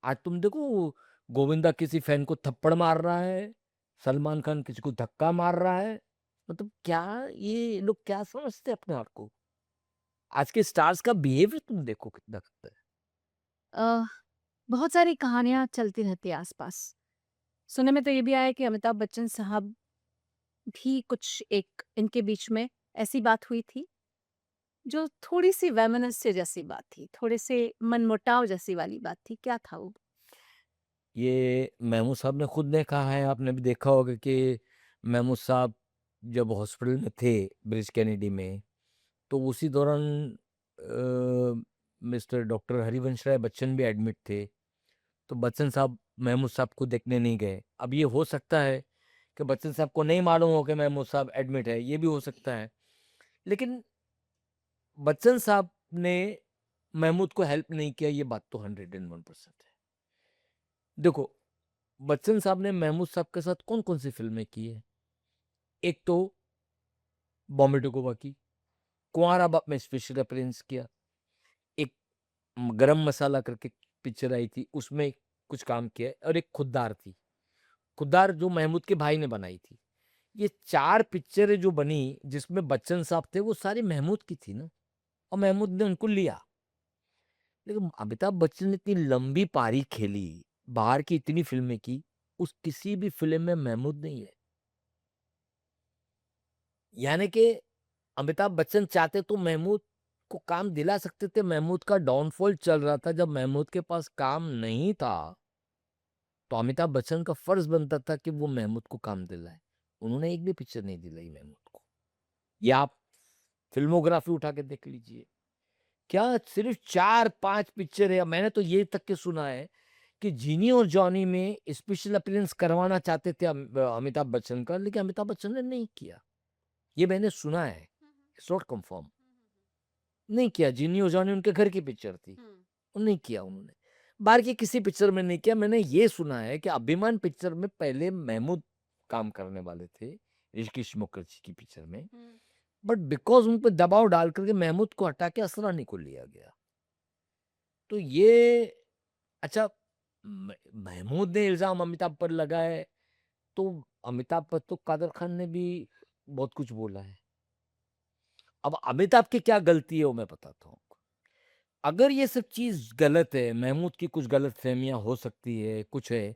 आज तुम देखो गोविंदा किसी फैन को थप्पड़ मार रहा है, सलमान खान किसी को धक्का मार रहा है। मतलब क्या ये लोग क्या समझते हैं अपने आप को? आज के स्टार्स का बिहेवियर तुम देखो कितना करता है। अ, बहुत सारी कहानियाँ चलती रहती हैं आस-पास। सुनने में तो ये भी आया है कि अमिताभ बच्चन साहब भी कुछ एक इनके बीच में ऐसी बात हुई थी, जो थोड़ी-सी वैमनस्य जैसी बात थी, थोड़े-से मनमुटाव जैसी वाली बात थी, क्या था वो? ये महमूद साहब ने खुद ने कहा है, आपने भी देखा होगा कि महमूद साहब जब हॉस्पिटल में थे ब्रिज कैनेडी में, तो उसी दौरान मिस्टर डॉक्टर हरिवंश राय बच्चन भी एडमिट थे। तो बच्चन साहब महमूद साहब को देखने नहीं गए। अब ये हो सकता है कि बच्चन साहब को नहीं मालूम हो कि महमूद साहब एडमिट है, ये भी हो सकता है। लेकिन बच्चन साहब ने महमूद को हेल्प नहीं किया, ये बात तो 101% है। देखो, बच्चन साहब ने महमूद साहब के साथ कौन-कौन सी फ़िल्में की है? एक तो बॉम्बे टू गोवा की, कुंवारा बाप में स्पेशल अपीयरेंस किया। एक गरम मसाला करके पिक्चर आई थी, उसमें कुछ काम किया है और एक खुद्दार थी। खुद्दार जो महमूद के भाई ने बनाई थी। ये 4 पिक्चरें जो बनी, जिसमें बच्चन साहब थे, वो सारी महमूद की थी ना और महमूद ने उनको लिया। लेकिन अमिताभ बच्चन ने इतनी लंबी पारी खेली, बाहर की इतनी फ़िल्में की, उस किसी भी फ़िल्म में महमूद नहीं है। यानी कि अमिताभ बच्चन चाहते तो महमूद को काम दिला सकते थे। महमूद का डाउनफॉल चल रहा था, जब महमूद के पास काम नहीं था, तो अमिताभ बच्चन का फ़र्ज़ बनता था कि वो महमूद को काम दिलाएँ। उन्होंने एक भी पिक्चर नहीं दिलाई महमूद को। ये आप फ़िल्मोग्राफ़ी उठा के देख लीजिए। क्या सिर्फ़ 4-5 पिक्चर है। मैंने तो ये तक के सुना है कि जीनी और जॉनी में स्पेशल अपीयरेंस करवाना चाहते थे अमिताभ बच्चन का, लेकिन अमिताभ बच्चन ने नहीं किया। ये मैंने सुना है, इट्स नॉट कन्फर्म। नहीं किया, जीनी और जॉनी उनके घर की पिक्चर थी, वो नहीं किया उन्होंने। बाहर की किसी पिक्चर में नहीं किया। मैंने ये सुना है कि अभिमान पिक्चर में पहले महमूद काम करने वाले थे, ऋषिकेश मुखर्जी की पिक्चर में। बट बिकॉज़ उन पे दबाव डाल कर के महमूद को हटा के असरानी को लिया गया। तो ये अच्छा, महमूद ने इल्ज़ाम अमिताभ पर लगाए, तो अमिताभ पर तो कादर खान ने भी बहुत कुछ बोला है। अब अमिताभ की क्या गलती है वो मैं बताता हूँ आपको। अगर ये सब चीज़ गलत है, महमूद की कुछ गलतफ़हमियाँ हो सकती है, कुछ है,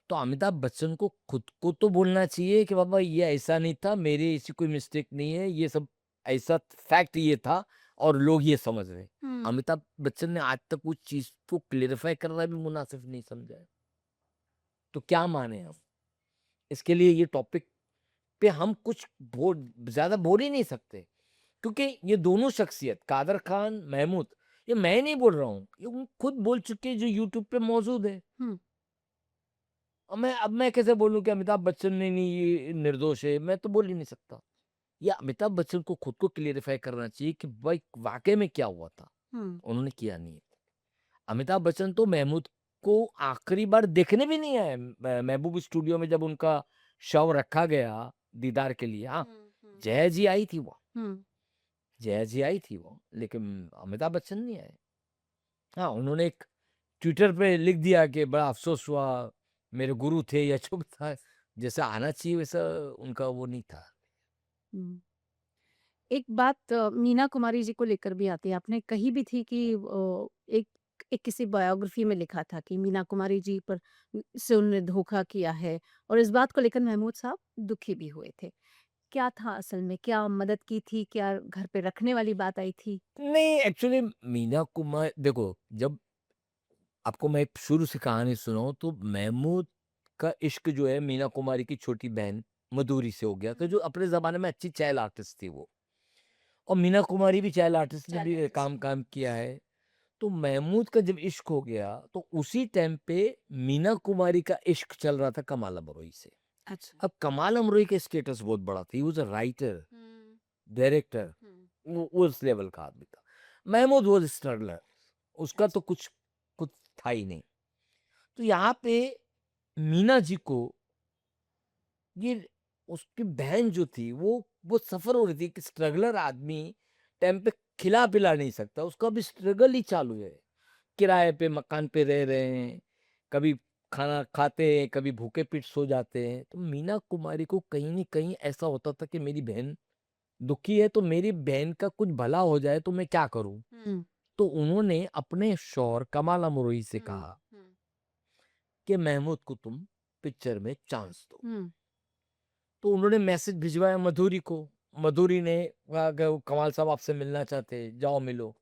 तो अमिताभ बच्चन को खुद को तो बोलना चाहिए कि बाबा ये ऐसा नहीं था, मेरी ऐसी कोई मिस्टेक नहीं है, ये सब ऐसा फैक्ट ये था और लोग ये समझ रहे हैं। हुँ। अमिताभ बच्चन ने आज तक उस चीज़ को क्लेरिफ़ाई करना भी मुनासिब नहीं समझा है। तो क्या माने हम? इसके लिए ये टॉपिक पे हम कुछ ज़्यादा बोल ही नहीं सकते, क्योंकि ये दोनों शख्सियत कादर खान, महमूद, ये मैं नहीं बोल रहा हूँ, ये वो खुद बोल चुके हैं जो यूट्यूब पे मौजूद है। हुँ। अब मैं कैसे बोलूँ कि अमिताभ बच्चन ने नहीं ये निर्दोष है, मैं तो बोल ही नहीं सकता। ये अमिताभ बच्चन को खुद को क्लेरिफ़ाई करना चाहिए कि भाई वाक़ई में क्या हुआ था? हुँ। उन्होंने किया नहीं है। अमिताभ बच्चन तो महमूद को आखिरी बार देखने भी नहीं आए। महबूब स्टूडियो में जब उनका शव रखा गया दीदार के लिए, हाँ, हुँ, हुँ। जया जी आई थी वो, हुँ। जया जी आई थी वो, लेकिन अमिताभ बच्चन नहीं आए। हाँ, उन्होंने एक ट्विटर पे लिख दिया कि बड़ा अफ़सोस हुआ, मेरे गुरु थे या जो भी था, जैसा आना चाहिए वैसा उनका वो नहीं था। हम्म। एक बात मीना कुमारी जी को लेकर भी आती है, आपने कही भी थी कि एक एक किसी बायोग्राफी में लिखा था कि मीना कुमारी जी पर से उन्होंने धोखा किया है, और इस बात को लेकर महमूद साहब दुखी भी हुए थे। क्या था असल में, क्या मदद की थी, क्या घर पे रखने वाली बात आई थी? नहीं, एक्चुअली मीना कुमार देखो, जब आपको मैं शुरू से कहानी सुनाऊँ तो महमूद का इश्क जो है मीना कुमारी की छोटी बहन मधुरी से हो गया था, जो अपने ज़माने में अच्छी चाइल्ड आर्टिस्ट थी वो। और मीना कुमारी भी चाइल्ड आर्टिस्ट ने चाइल्ड भी आर्टिस्ट। काम किया है। तो महमूद का जब इश्क हो गया तो उसी टाइम पे मीना कुमारी का इश्क चल रहा था कमाल अमरोई से। अच्छा। अब कमाल अमरोई का स्टेटस बहुत बड़ा था, ही was a writer, hmm. Director, वो उस लेवल का आदमी था। महमूद वाज स्ट्रगलर, उसका तो कुछ कुछ था ही नहीं। तो यहाँ पे मीना जी को ये उसकी बहन जो थी वो सफर हो रही थी कि स्ट्रगलर आदमी टाइम पे खिला पिला नहीं सकता, उसका भी स्ट्रगल ही चालू है। किराए पे मकान पे रह रहे हैं, कभी खाना खाते हैं, कभी भूखे पेट सो जाते हैं। तो मीना कुमारी को कहीं न कहीं ऐसा होता था कि मेरी बहन दुखी है, तो मेरी बहन का कुछ भला हो जाए तो मैं क्या करूँ? हम्म। तो उन्होंने अपने शौहर कमाल अमरोही से हम्म। कहा हम्म। कि महमूद को तुम पिक्चर में चांस दो। हम्म। तो उन्होंने मैसेज भिजवाया मधुरी को। मधुरी ने कहा कि वो कमाल साहब आपसे मिलना चाहते हैं, जाओ मिलो।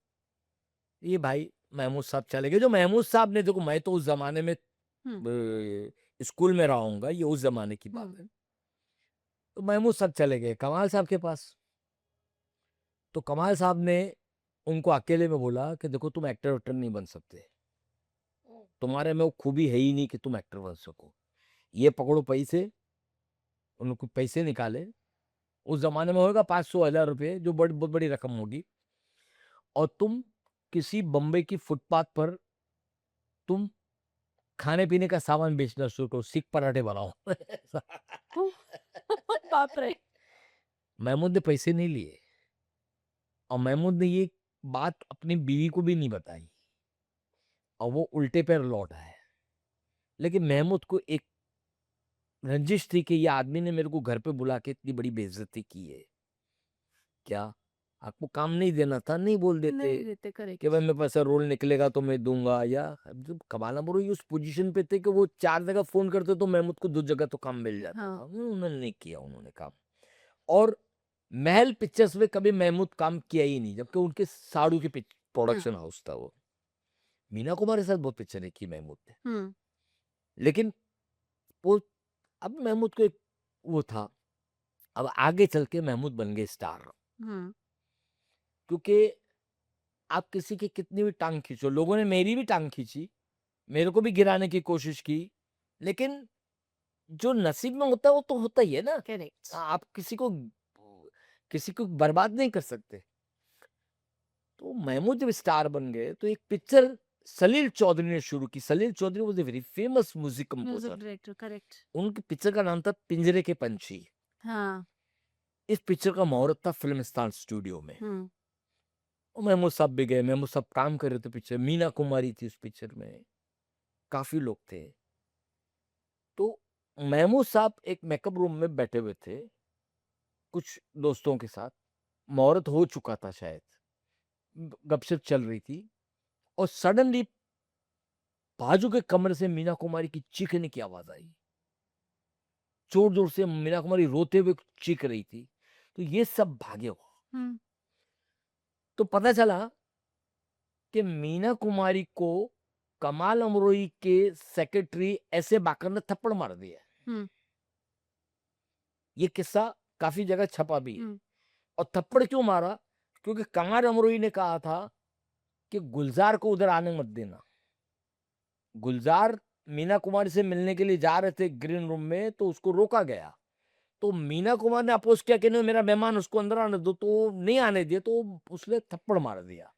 ये भाई महमूद साहब चले गए। जो महमूद साहब ने, देखो मैं तो उस जमाने में हम्म। स्कूल में रहा हूँगा, ये उस जमाने की बात हम्म। है। तो महमूद साहब चले गए कमाल साहब के पास। तो कमाल साहब ने उनको अकेले में बोला कि देखो तुम एक्टर वेक्टर नहीं बन सकते, तुम्हारे में वो खूबी है ही नहीं कि तुम एक्टर बन सको। ये पकड़ो पैसे। उनको पैसे निकाले। उस जमाने में होगा 500,000 रुपये, जो बड़ी बहुत बड़ी रकम होगी। और तुम किसी बम्बई की फुटपाथ पर तुम खाने पीने का सामान बेचना शुरू करो, सिख पराठे बनाओ। ओह! बाप रे! महमूद ने पैसे नहीं लिए, और महमूद ने ये बात अपनी बीवी को भी नहीं बताई, और वो उल्टे पैर लौट आए। लेकिन महमूद को एक रंजिश थी कि ये आदमी ने मेरे को घर पे बुला के इतनी बड़ी बेइज्जती की है। क्या आपको काम नहीं देना था? नहीं बोल देते नहीं देते, कि करेक्ट। भाई मेरे पास रोल निकलेगा तो मैं दूंगा। या जब कमाल अमरोही उस पोजीशन पे थे कि वो 4 जगह फोन करते तो महमूद को 2 जगह तो काम मिल जाता हाँ। था। उन्होंने नहीं किया, उन्होंने काम। और महल पिक्चर्स में कभी महमूद काम किया ही नहीं, जबकि उनके साड़ू की हुँ। प्रोडक्शन हाउस था वो। मीना कुमार के साथ बहुत पिक्चरें की महमूद ने। हुँ। लेकिन वो, अब महमूद को एक वो था। अब आगे चल के महमूद बन गए स्टार। हुँ। क्योंकि आप किसी की कितनी भी टांग खींचो, लोगों ने मेरी भी टांग खींची, मेरे को भी गिराने की कोशिश की, लेकिन जो नसीब में होता है वो तो होता ही है ना। करेक्ट। आप किसी को बर्बाद नहीं कर सकते। तो महमूद जब स्टार बन गए तो एक पिक्चर सलील चौधरी ने शुरू की। Salil Chowdhury was a very famous music music composer. Director, correct. उनकी पिक्चर का नाम था पिंजरे के पंछी। हाँ। इस पिक्चर का मुहूर्त था फिल्मिस्तान स्टूडियो में। हुँ। और महमूद साहब भी गए, महमूद साहब काम कर रहे थे पिक्चर, मीना कुमारी थी उस पिक्चर में, काफी लोग थे। तो महमूद साहब एक मेकअप रूम में बैठे हुए थे कुछ दोस्तों के साथ। मुहूर्त हो चुका था शायद, गपशप चल रही थी, और सडनली बाजू के कमरे से मीना कुमारी की चीखने की आवाज आई। जोर जोर से मीना कुमारी रोते हुए चीख रही थी। तो ये सब भागे हो। हुँ। तो पता चला कि मीना कुमारी को कमाल अमरोही के सेक्रेटरी ऐसे बाकर ने थप्पड़ मार दिया। हुँ। ये किस्सा काफी जगह छपा भी है। हुँ। और थप्पड़ क्यों मारा? क्योंकि कमाल अमरोही ने कहा था कि गुलजार को उधर आने मत देना। गुलजार मीना कुमारी से मिलने के लिए जा रहे थे ग्रीन रूम में, तो उसको रोका गया। तो मीना कुमार ने अपोज किया कि नहीं मेरा मेहमान, उसको अंदर आने दो, तो नहीं आने दिया, तो उसने थप्पड़ मार दिया।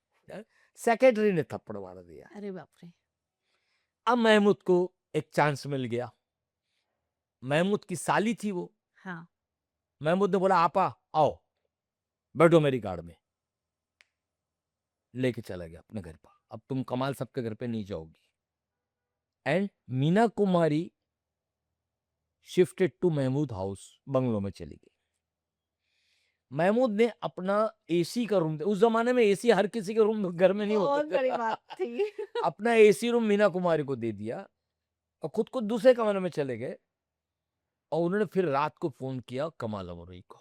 सेक्रेटरी ने थप्पड़ मार दिया। अरे बाप रे! अब महमूद को एक चांस मिल गया। महमूद की साली थी वो। हाँ। महमूद ने बोला आपा आओ, बैठो मेरी कार में। लेके चला गया अपने घर पर। अब तुम कमाल सबके घर पे नहीं जाओगी। And Meena Kumari shifted to Mahmood house, बंगलों में चली गई। महमूद ने अपना एसी का रूम, उस जमाने में एसी हर किसी के रूम घर में नहीं बहुत होता बड़ी था। बात थी। अपना एसी रूम मीना कुमारी को दे दिया और खुद को दूसरे कमरे में चले गए। और उन्होंने फिर रात को फोन किया कमाल अमरोई को,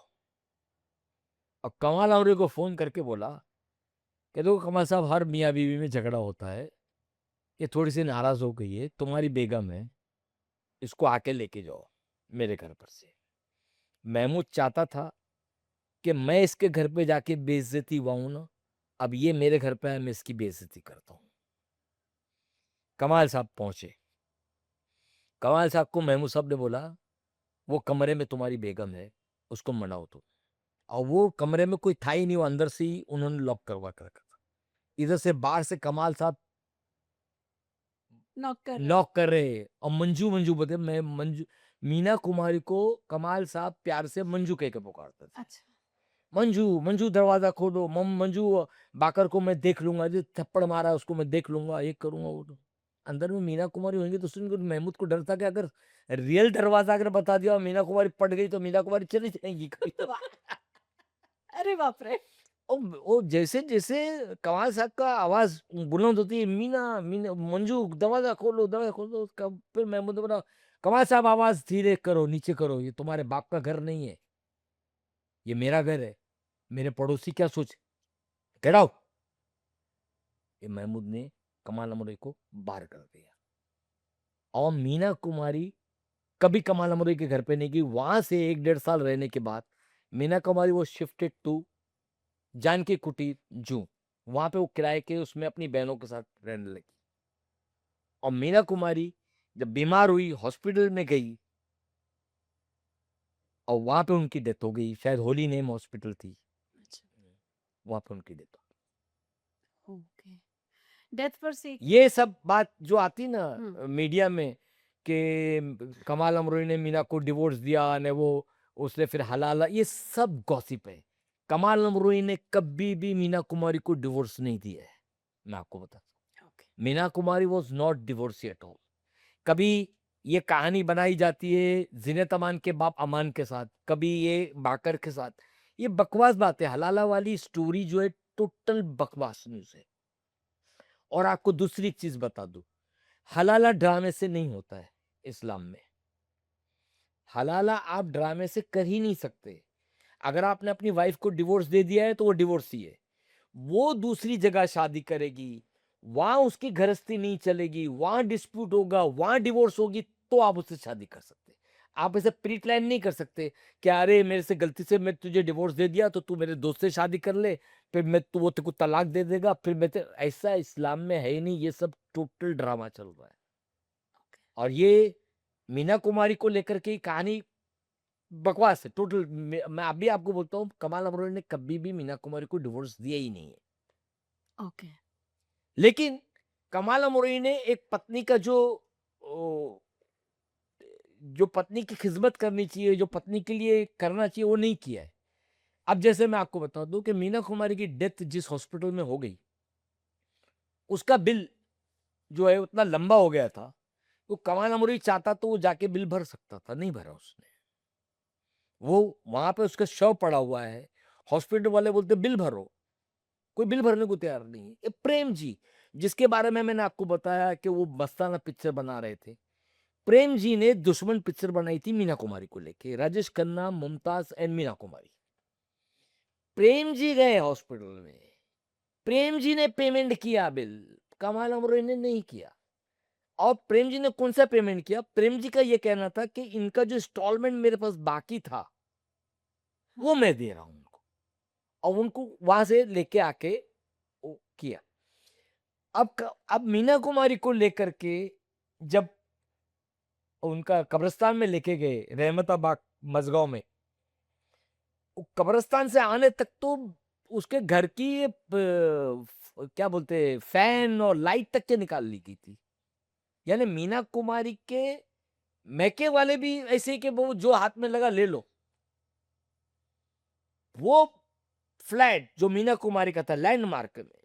और कमाल अमरोई को फोन करके बोला कि देखो कमाल साहब, हर मियाँ बीवी में झगड़ा होता है, ये थोड़ी सी नाराज हो गई है, तुम्हारी बेगम है, इसको आके लेके जाओ मेरे घर पर से। महमूद चाहता था कि मैं इसके घर पे जाके बेइज्जती हुआऊं ना, अब ये मेरे घर पे है, मैं इसकी बेइज्जती करता हूँ। कमाल साहब पहुंचे। कमाल साहब को महमूद साहब ने बोला वो कमरे में तुम्हारी बेगम है, उसको मनाओ तो। और वो कमरे में कोई था ही नहीं, वो अंदर से ही उन्होंने लॉक करवा कर रखा था। इधर से बाहर से कमाल साहब नॉक कर रहे नॉक कर रहे, और मंजू मंजू बोलते, मैं मंजू, मीना कुमारी को कमाल साहब प्यार से मंजू कह के पुकारते थे। अच्छा। मंजू, मंजू दरवाजा खोलो, मंजू बाकर को मैं देख लूंगा, जो थप्पड़ मारा है उसको मैं देख लूंगा, ये करूंगा वो तो। अंदर में मीना कुमारी होंगी तो सुन, महमूद को डर था कि अगर रियल दरवाजा अगर बता दिया और मीना कुमारी पट गई तो मीना कुमारी चली जाएंगी कभी तो। अरे बाप रे। वो जैसे जैसे कमाल साहब का आवाज बुलंद होती है, मीना मीना मंजू दरवाजा खोलो, दरवाजा खोलो, उसका फिर महमूद ने बोला कमाल साहब आवाज धीरे करो, नीचे करो, ये तुम्हारे बाप का घर नहीं है, ये मेरा घर है, मेरे पड़ोसी क्या सोच, गेट आउट। ये महमूद ने कमाल अमरोई को बाहर कर दिया। और मीना कुमारी कभी कमाल अमरोई के घर पे नहीं गई। वहां से 1-1.5 साल रहने के बाद मीना कुमारी वो शिफ्टेड टू जानकी कुटीर जू, वहां पे वो किराए के उसमें अपनी बहनों के साथ रहने लगी। और मीना कुमारी जब बीमार हुई, हॉस्पिटल में गई, और वहां पे उनकी डेथ हो गई, शायद होली नेम हॉस्पिटल थी, वहां पे उनकी डेथ हो गई। ओके। डेथ पर से ये सब बात जो आती ना हम्म। मीडिया में कि कमाल अमरोई ने मीना को डिवोर्स दिया ने, वो उसने फिर हलाला, ये सब गॉसिप है। कमाल अमरोई ने कभी भी मीना कुमारी को डिवोर्स नहीं दिया है, मैं आपको बता। Okay. Meena Kumari was not divorcee at all. कभी ये कहानी बनाई जाती है जिनेत अमान के बाप अमान के साथ, कभी ये बाकर के साथ, ये बकवास बात है। हलाला वाली स्टोरी जो है टोटल बकवास न्यूज है। और आपको दूसरी चीज बता दूं, हलाला ड्रामे से नहीं होता है इस्लाम में। हलाला आप ड्रामे से कर ही नहीं सकते। अगर आपने अपनी वाइफ को डिवोर्स दे दिया है तो वो डिवोर्स ही है। वो दूसरी जगह शादी करेगी, वहां उसकी गृहस्थी नहीं चलेगी, वहां डिस्प्यूट होगा, वहां डिवोर्स होगी, तो आप उससे शादी कर सकते। आप इसे प्री प्लान नहीं कर सकते कि अरे मेरे से गलती से मैं तुझे डिवोर्स दे दिया तो तू मेरे दोस्त से शादी कर ले, फिर मैं तो वो तेरे को तलाक दे देगा, फिर ऐसा इस्लाम में है ही नहीं। ये सब टोटल ड्रामा चल रहा है। और ये मीना कुमारी को लेकर के कहानी बकवास है टोटल। मैं अभी आपको बोलता हूँ, कमाल अमरोई ने कभी भी मीना कुमारी को डिवोर्स दिया ही नहीं है। ओके। लेकिन कमाल अमरोई ने एक पत्नी का ओ, जो पत्नी की खिदमत करनी चाहिए, जो पत्नी के लिए करना चाहिए, वो नहीं किया है। अब जैसे मैं आपको बता दूं कि मीना कुमारी की डेथ जिस हॉस्पिटल में हो गई, उसका बिल जो है उतना लंबा हो गया था, तो कमाल अमरोई चाहता तो वो जाके बिल भर सकता था, नहीं भरा उसने। वो वहां पे उसका शव पड़ा हुआ है, हॉस्पिटल वाले बोलते बिल भरो, कोई बिल भरने को तैयार नहीं है। ये प्रेम जी, जिसके बारे में मैंने आपको बताया कि वो मस्ताना पिक्चर बना रहे थे, प्रेम जी ने दुश्मन पिक्चर बनाई थी मीना कुमारी को लेके, राजेश खन्ना, मुमताज एंड मीना कुमारी। प्रेम जी गए हॉस्पिटल में, प्रेम जी ने पेमेंट किया बिल, कमाल अमरोई ने नहीं किया। और प्रेम जी ने कौन सा पेमेंट किया? प्रेम जी का यह कहना था कि इनका जो इंस्टॉलमेंट मेरे पास बाकी था वो मैं दे रहा हूं उनको, और उनको वहां से लेके आके किया। अब मीना कुमारी को लेकर के जब उनका कब्रिस्तान में लेके गए रहमताबाद मजगांव में, कब्रिस्तान से आने तक तो उसके घर की क्या बोलते फैन और लाइट तक के निकाल ली गई थी। यानी मीना कुमारी के मैके वाले भी ऐसे ही कि वो जो हाथ में लगा ले लो। वो फ्लैट जो मीना कुमारी का था लैंडमार्क में,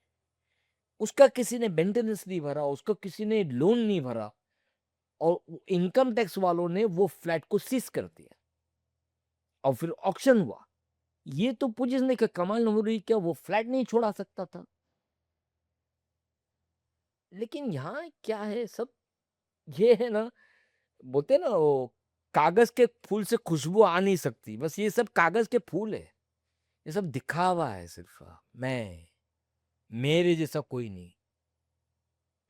उसका किसी ने मेंटेनेंस नहीं भरा, उसका किसी ने लोन नहीं भरा, और इनकम टैक्स वालों ने वो फ्लैट को सीज कर दिया और फिर ऑक्शन हुआ। ये तो पुलिस ने कहा कमाल हो रही, क्या वो फ्लैट नहीं छोड़ा सकता था? लेकिन यहाँ क्या है सब, ये है ना, बोलते हैं ना वो, कागज के फूल से खुशबू आ नहीं सकती, बस ये सब कागज के फूल है, ये सब दिखावा है सिर्फ। मैं, मेरे जैसा कोई नहीं,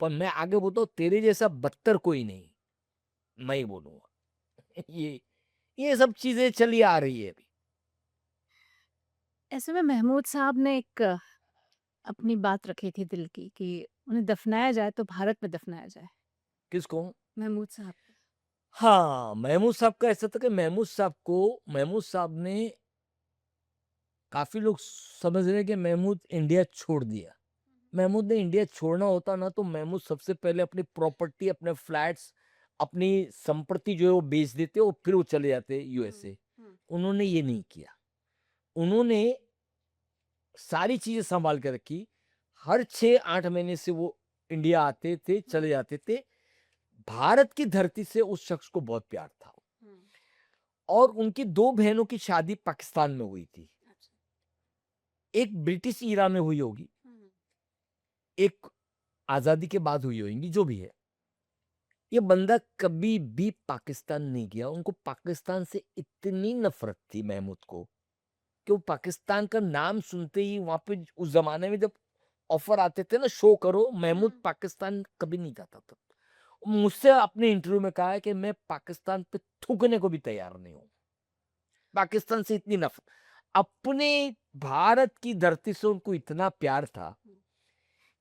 पर मैं आगे बोलता हूँ तेरे जैसा बदतर कोई नहीं, मैं ही बोलूंगा। ये सब चीजें चली आ रही है अभी। ऐसे में महमूद साहब ने एक अपनी बात रखी थी दिल की कि उन्हें दफनाया जाए तो भारत में दफनाया जाए। किसको? महमूद साहब को। हाँ, महमूद साहब का ऐसा था कि महमूद साहब ने, काफी लोग समझ रहे हैं कि महमूद इंडिया छोड़ दिया। महमूद ने इंडिया छोड़ना होता ना तो महमूद सबसे पहले अपनी प्रॉपर्टी, अपने फ्लैट्स, अपनी संपत्ति जो है वो बेच देते और फिर वो चले जाते यूएसए। उन्होंने ये नहीं किया। उन्होंने सारी चीजें संभाल के रखी। हर 6-8 महीने से वो इंडिया आते थे, चले जाते थे। भारत की धरती से उस शख्स को बहुत प्यार था। और उनकी 2 बहनों की शादी पाकिस्तान में हुई थी। एक ब्रिटिश ईरा में हुई होगी, एक आजादी के बाद हुई होगी, जो भी है। ये बंदा कभी भी पाकिस्तान नहीं गया। उनको पाकिस्तान से इतनी नफरत थी महमूद को कि वो पाकिस्तान का नाम सुनते ही, वहां पे उस जमाने में जब ऑफर आते थे ना, शो करो, महमूद पाकिस्तान कभी नहीं जाता था। मुझसे अपने इंटरव्यू में कहा है कि मैं पाकिस्तान पे थूकने को भी तैयार नहीं हूं। पाकिस्तान से इतनी नफरत, अपने भारत की धरती से उनको इतना प्यार था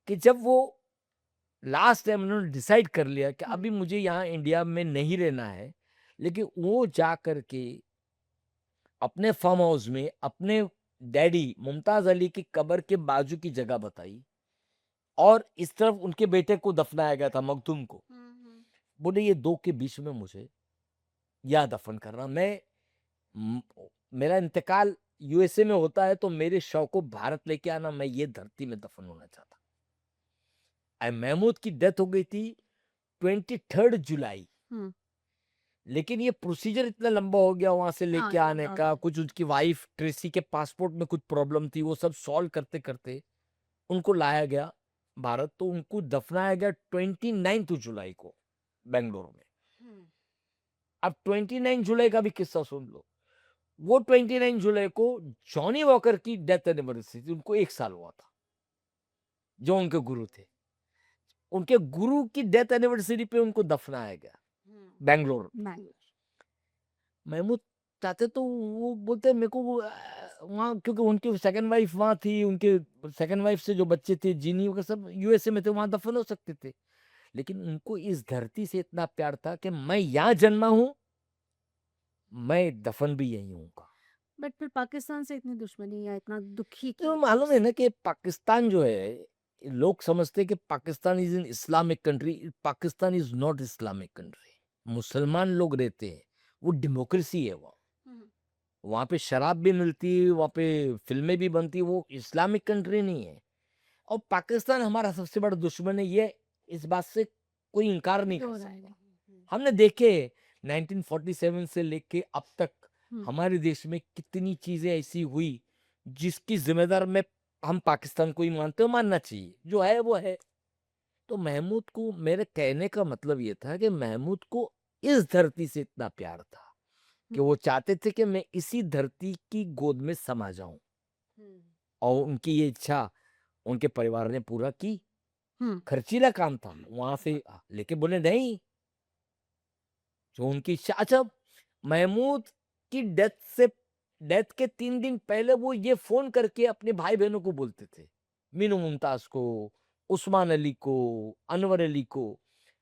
कि जब वो लास्ट टाइम उन्होंने डिसाइड कर लिया कि अभी मुझे यहाँ इंडिया में नहीं रहना है, लेकिन वो जा करके अपने फार्म हाउस में अपने डैडी मुमताज अली की कब्र के बाजू की जगह बताई और इस तरफ उनके बेटे को दफनाया गया था, मखदूम को। बोले ये 2 के बीच में मुझे यहाँ दफन करना। म- मेरा इंतकाल यूएसए में होता है तो मेरे शव को भारत लेके आना, मैं ये धरती में दफन होना चाहता। महमूद की डेथ हो गई थी 23 जुलाई। लेकिन ये प्रोसीजर इतना लंबा हो गया वहां से लेके आने का। कुछ उसकी वाइफ ट्रेसी के पासपोर्ट में कुछ प्रॉब्लम थी, वो सब सॉल्व करते करते उनको लाया गया भारत। तो उनको दफनाया गया 29 जुलाई को बेंगलोर में। अब 29 जुलाई का भी किस्सा सुन लो। वो 29 जुलाई को जॉनी वॉकर की डेथ एनिवर्सरी थी, उनको 1 साल हुआ था, जो उनके गुरु थे। उनके गुरु की डेथ एनिवर्सरी पे उनको दफनाया गया बेंगलोर। महमूद चाहते तो वो बोलते मेरे को वहाँ, क्योंकि उनकी सेकंड वाइफ वहाँ थी, उनके सेकंड वाइफ से जो बच्चे थे जिनी वगैरह सब यूएसए में थे, वहां दफन हो सकते थे। लेकिन उनको इस धरती से इतना प्यार था कि मैं यहाँ जन्मा हूं, मैं दफन भी यही हूँ। बट फिर पाकिस्तान से इतनी दुश्मनी या इतना दुखी तो क्यों? मालूम है ना कि पाकिस्तान जो है, लोग समझते हैं कि Pakistan is in Islamic country. Pakistan is not Islamic country. मुसलमान लोग रहते हैं, वो डेमोक्रेसी है। वहां पे शराब भी मिलती है, वहां पे फिल्में भी बनती है, वो इस्लामिक कंट्री नहीं है। और पाकिस्तान हमारा सबसे बड़ा दुश्मन है, ये इस बात से कोई इनकार नहीं कर सकता। हमने देखे 1947 से लेके अब तक हमारे देश में कितनी चीजें ऐसी हुई जिसकी जिम्मेदार मैं, हम पाकिस्तान को ही मानते हो, मानना चाहिए, जो है वो है। तो महमूद को, मेरे कहने का मतलब ये था कि महमूद को इस धरती से इतना प्यार था कि वो चाहते थे कि मैं इसी धरती की गोद में समा जाऊं। और उनकी ये इच्छा उनके परिवार ने पूरा की। खर्चीला काम था वहां से लेके, बोले नहीं, जो उनकी इच्छा। अच्छा, महमूद की डेथ के 3 दिन पहले वो ये फोन करके अपने भाई बहनों को बोलते थे, मीनू मुमताज को, उस्मान अली को, अनवर अली को,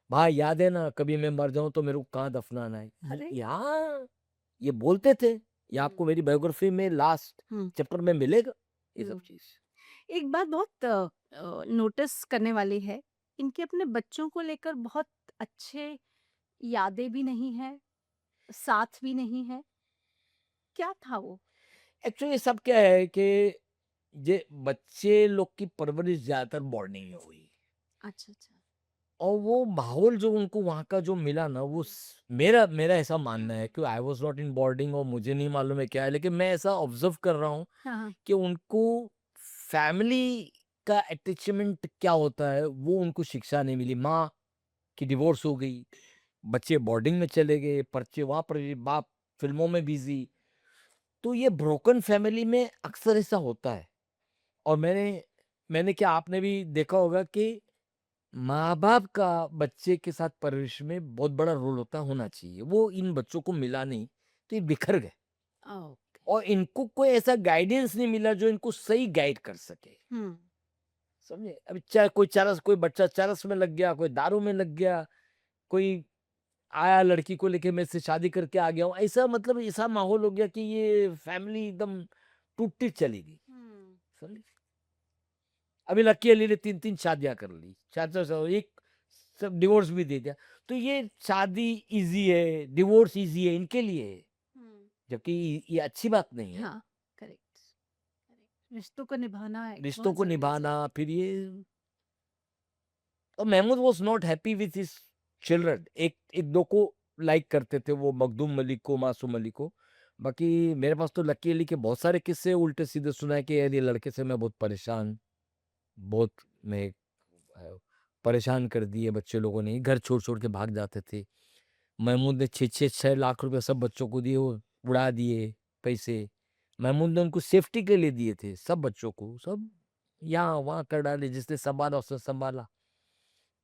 भाई याद है ना, कभी मैं मर जाऊं तो मेरे को कहाँ दफनाना है। यहाँ ये बोलते थे। ये आपको मेरी बायोग्राफी में लास्ट चैप्टर में मिलेगा ये सब चीज। एक बात बहुत नोटिस करने वाली है, इनके अपने बच्चों को लेकर बहुत अच्छे यादें भी नहीं है, साथ भी नहीं है। क्या था वो? एक्चुअली सब क्या है कि ये बच्चे लोग की परवरिश ज्यादातर बोर्डिंग में हुई। अच्छा अच्छा। और वो माहौल जो उनको वहाँ का जो मिला ना, वो मेरा मेरा ऐसा मानना है कि I was not in boarding और मुझे नहीं मालूम है क्या है, लेकिन मैं ऐसा ऑब्जर्व कर रहा हूँ हाँ, हाँ। कि उनको फैमिली का अटैचमेंट क्या होता है वो उनको शिक्षा नहीं मिली। माँ की डिवोर्स हो गई, बच्चे बोर्डिंग में चले गए, बच्चे वहाँ पर, बाप फिल्मों में बिजी। तो ये ब्रोकन फैमिली में अक्सर ऐसा होता है। और मैंने मैंने क्या, आपने भी देखा होगा कि माँ-बाप का बच्चे के साथ परवरिश में बहुत बड़ा रोल होना चाहिए। वो इन बच्चों को मिला नहीं, तो ये बिखर गए ओके। और इनको कोई ऐसा गाइडेंस नहीं मिला जो इनको सही गाइड कर सके। हुँ। समझे? अभी चाहे कोई बच्चा चरस में लग गया, कोई दारू में लग गया, कोई आया लड़की को लेके मैं इससे शादी करके आ गया हूँ। ऐसा मतलब ऐसा माहौल हो गया कि ये फैमिली एकदम टूटती चली गई। हुँ। समझे? अभी लकी अली ने 3-3 शादियाँ कर ली। 4-4 एक सब डिवोर्स भी दे दिया। तो ये शादी ईज़ी है, डिवोर्स ईज़ी है, इनके लिए है। हुँ। जबकि ये अच्छी बात नहीं है। हाँ, करेक्ट, करेक्ट। रिश्तों को निभाना एक रिश्तों बहुत को ज़रूरी चीज़ निभाना, है। फिर ये। और Mahmood was not happy with his children. एक एक 2 को लाइक करते थे वो, मखदूम मलिक को, मासूम अली को। बाकी मेरे पास तो लकी अली के बहुत सारे किस्से उल्टे-सीधे सुनाए कि यार ये लड़के से मैं बहुत परेशान, बहुत मैं परेशान कर दिए बच्चे लोगों ने, घर छोड़-छोड़ के भाग जाते थे। महमूद ने 6-6 लाख रुपए सब बच्चों को दिए, वो उड़ा दिए पैसे। महमूद ने उनको सेफ्टी के लिए दिए थे, सब बच्चों को, सब यहाँ-वहाँ कर डाले, जिसने सँभाला उसने सँभाला।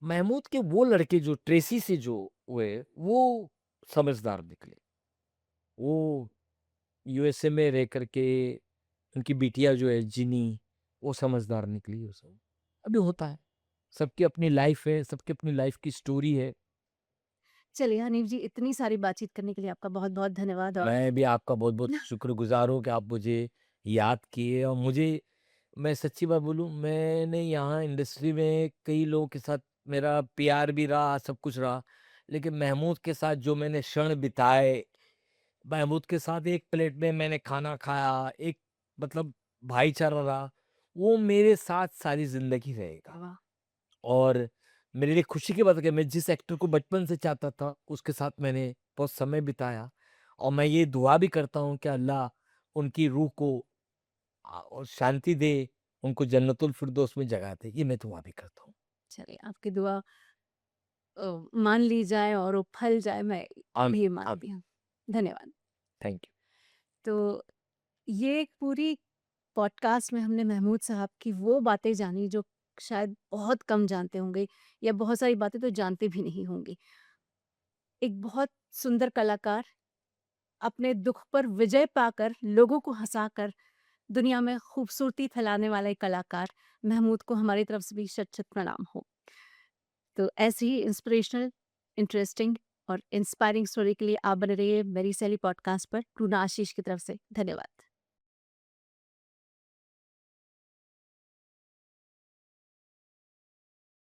महमूद के वो लड़के जो ट्रेसी से जो हुए, वो समझदार निकले। वो यूएसए में रह कर के उनकी बिटिया जो है जिनी, वो समझदार निकली वो सब। अभी होता है, सबकी अपनी लाइफ़ है, सबकी अपनी लाइफ़ की स्टोरी है। चलिए हनीफ जी, इतनी सारी बातचीत करने के लिए आपका बहुत-बहुत धन्यवाद। और मैं भी आपका बहुत-बहुत शुक्रगुज़ार हूँ कि आप मुझे याद किए। और मैं सच्ची बात बोलूँ, मैंने यहाँ इंडस्ट्री में कई लोगों के साथ मेरा प्यार भी रहा, सब कुछ रहा, लेकिन महमूद के साथ जो मैंने क्षण बिताए, महमूद के साथ एक प्लेट में मैंने खाना खाया, एक मतलब भाईचारा रहा, वो मेरे साथ सारी ज़िंदगी रहेगा। वाह! और मेरे लिए खुशी की बात है कि मैं जिस एक्टर को बचपन से चाहता था, उसके साथ मैंने बहुत समय बिताया। और मैं ये दुआ भी करता हूँ कि अल्लाह उनकी रूह को और शांति दे, उनको जन्नतुल फिरदौस में जगह दे। ये मैं दुआ भी करता हूँ। चलिए आपकी दुआ मान ली जाए और वो फल जाए, मैं आमीन, भी मानती आमीन। हूँ। धन्यवाद। Thank you. तो ये एक पूरी पॉडकास्ट में हमने महमूद साहब की वो बातें जानी जो शायद बहुत कम जानते होंगे, या बहुत सारी बातें तो जानते भी नहीं होंगे। एक बहुत सुंदर कलाकार, अपने दुख पर विजय पाकर लोगों को हँसाकर दुनिया में खूबसूरती फैलाने वाला एक कलाकार, महमूद को हमारी तरफ से भी शत-शत प्रणाम हो। तो ऐसे ही इंस्पिरेशनल, इंटरेस्टिंग और इंस्पायरिंग स्टोरी के लिए आप बने रहिए मेरी सहेली पॉडकास्ट पर। टूना आशीष की तरफ से धन्यवाद।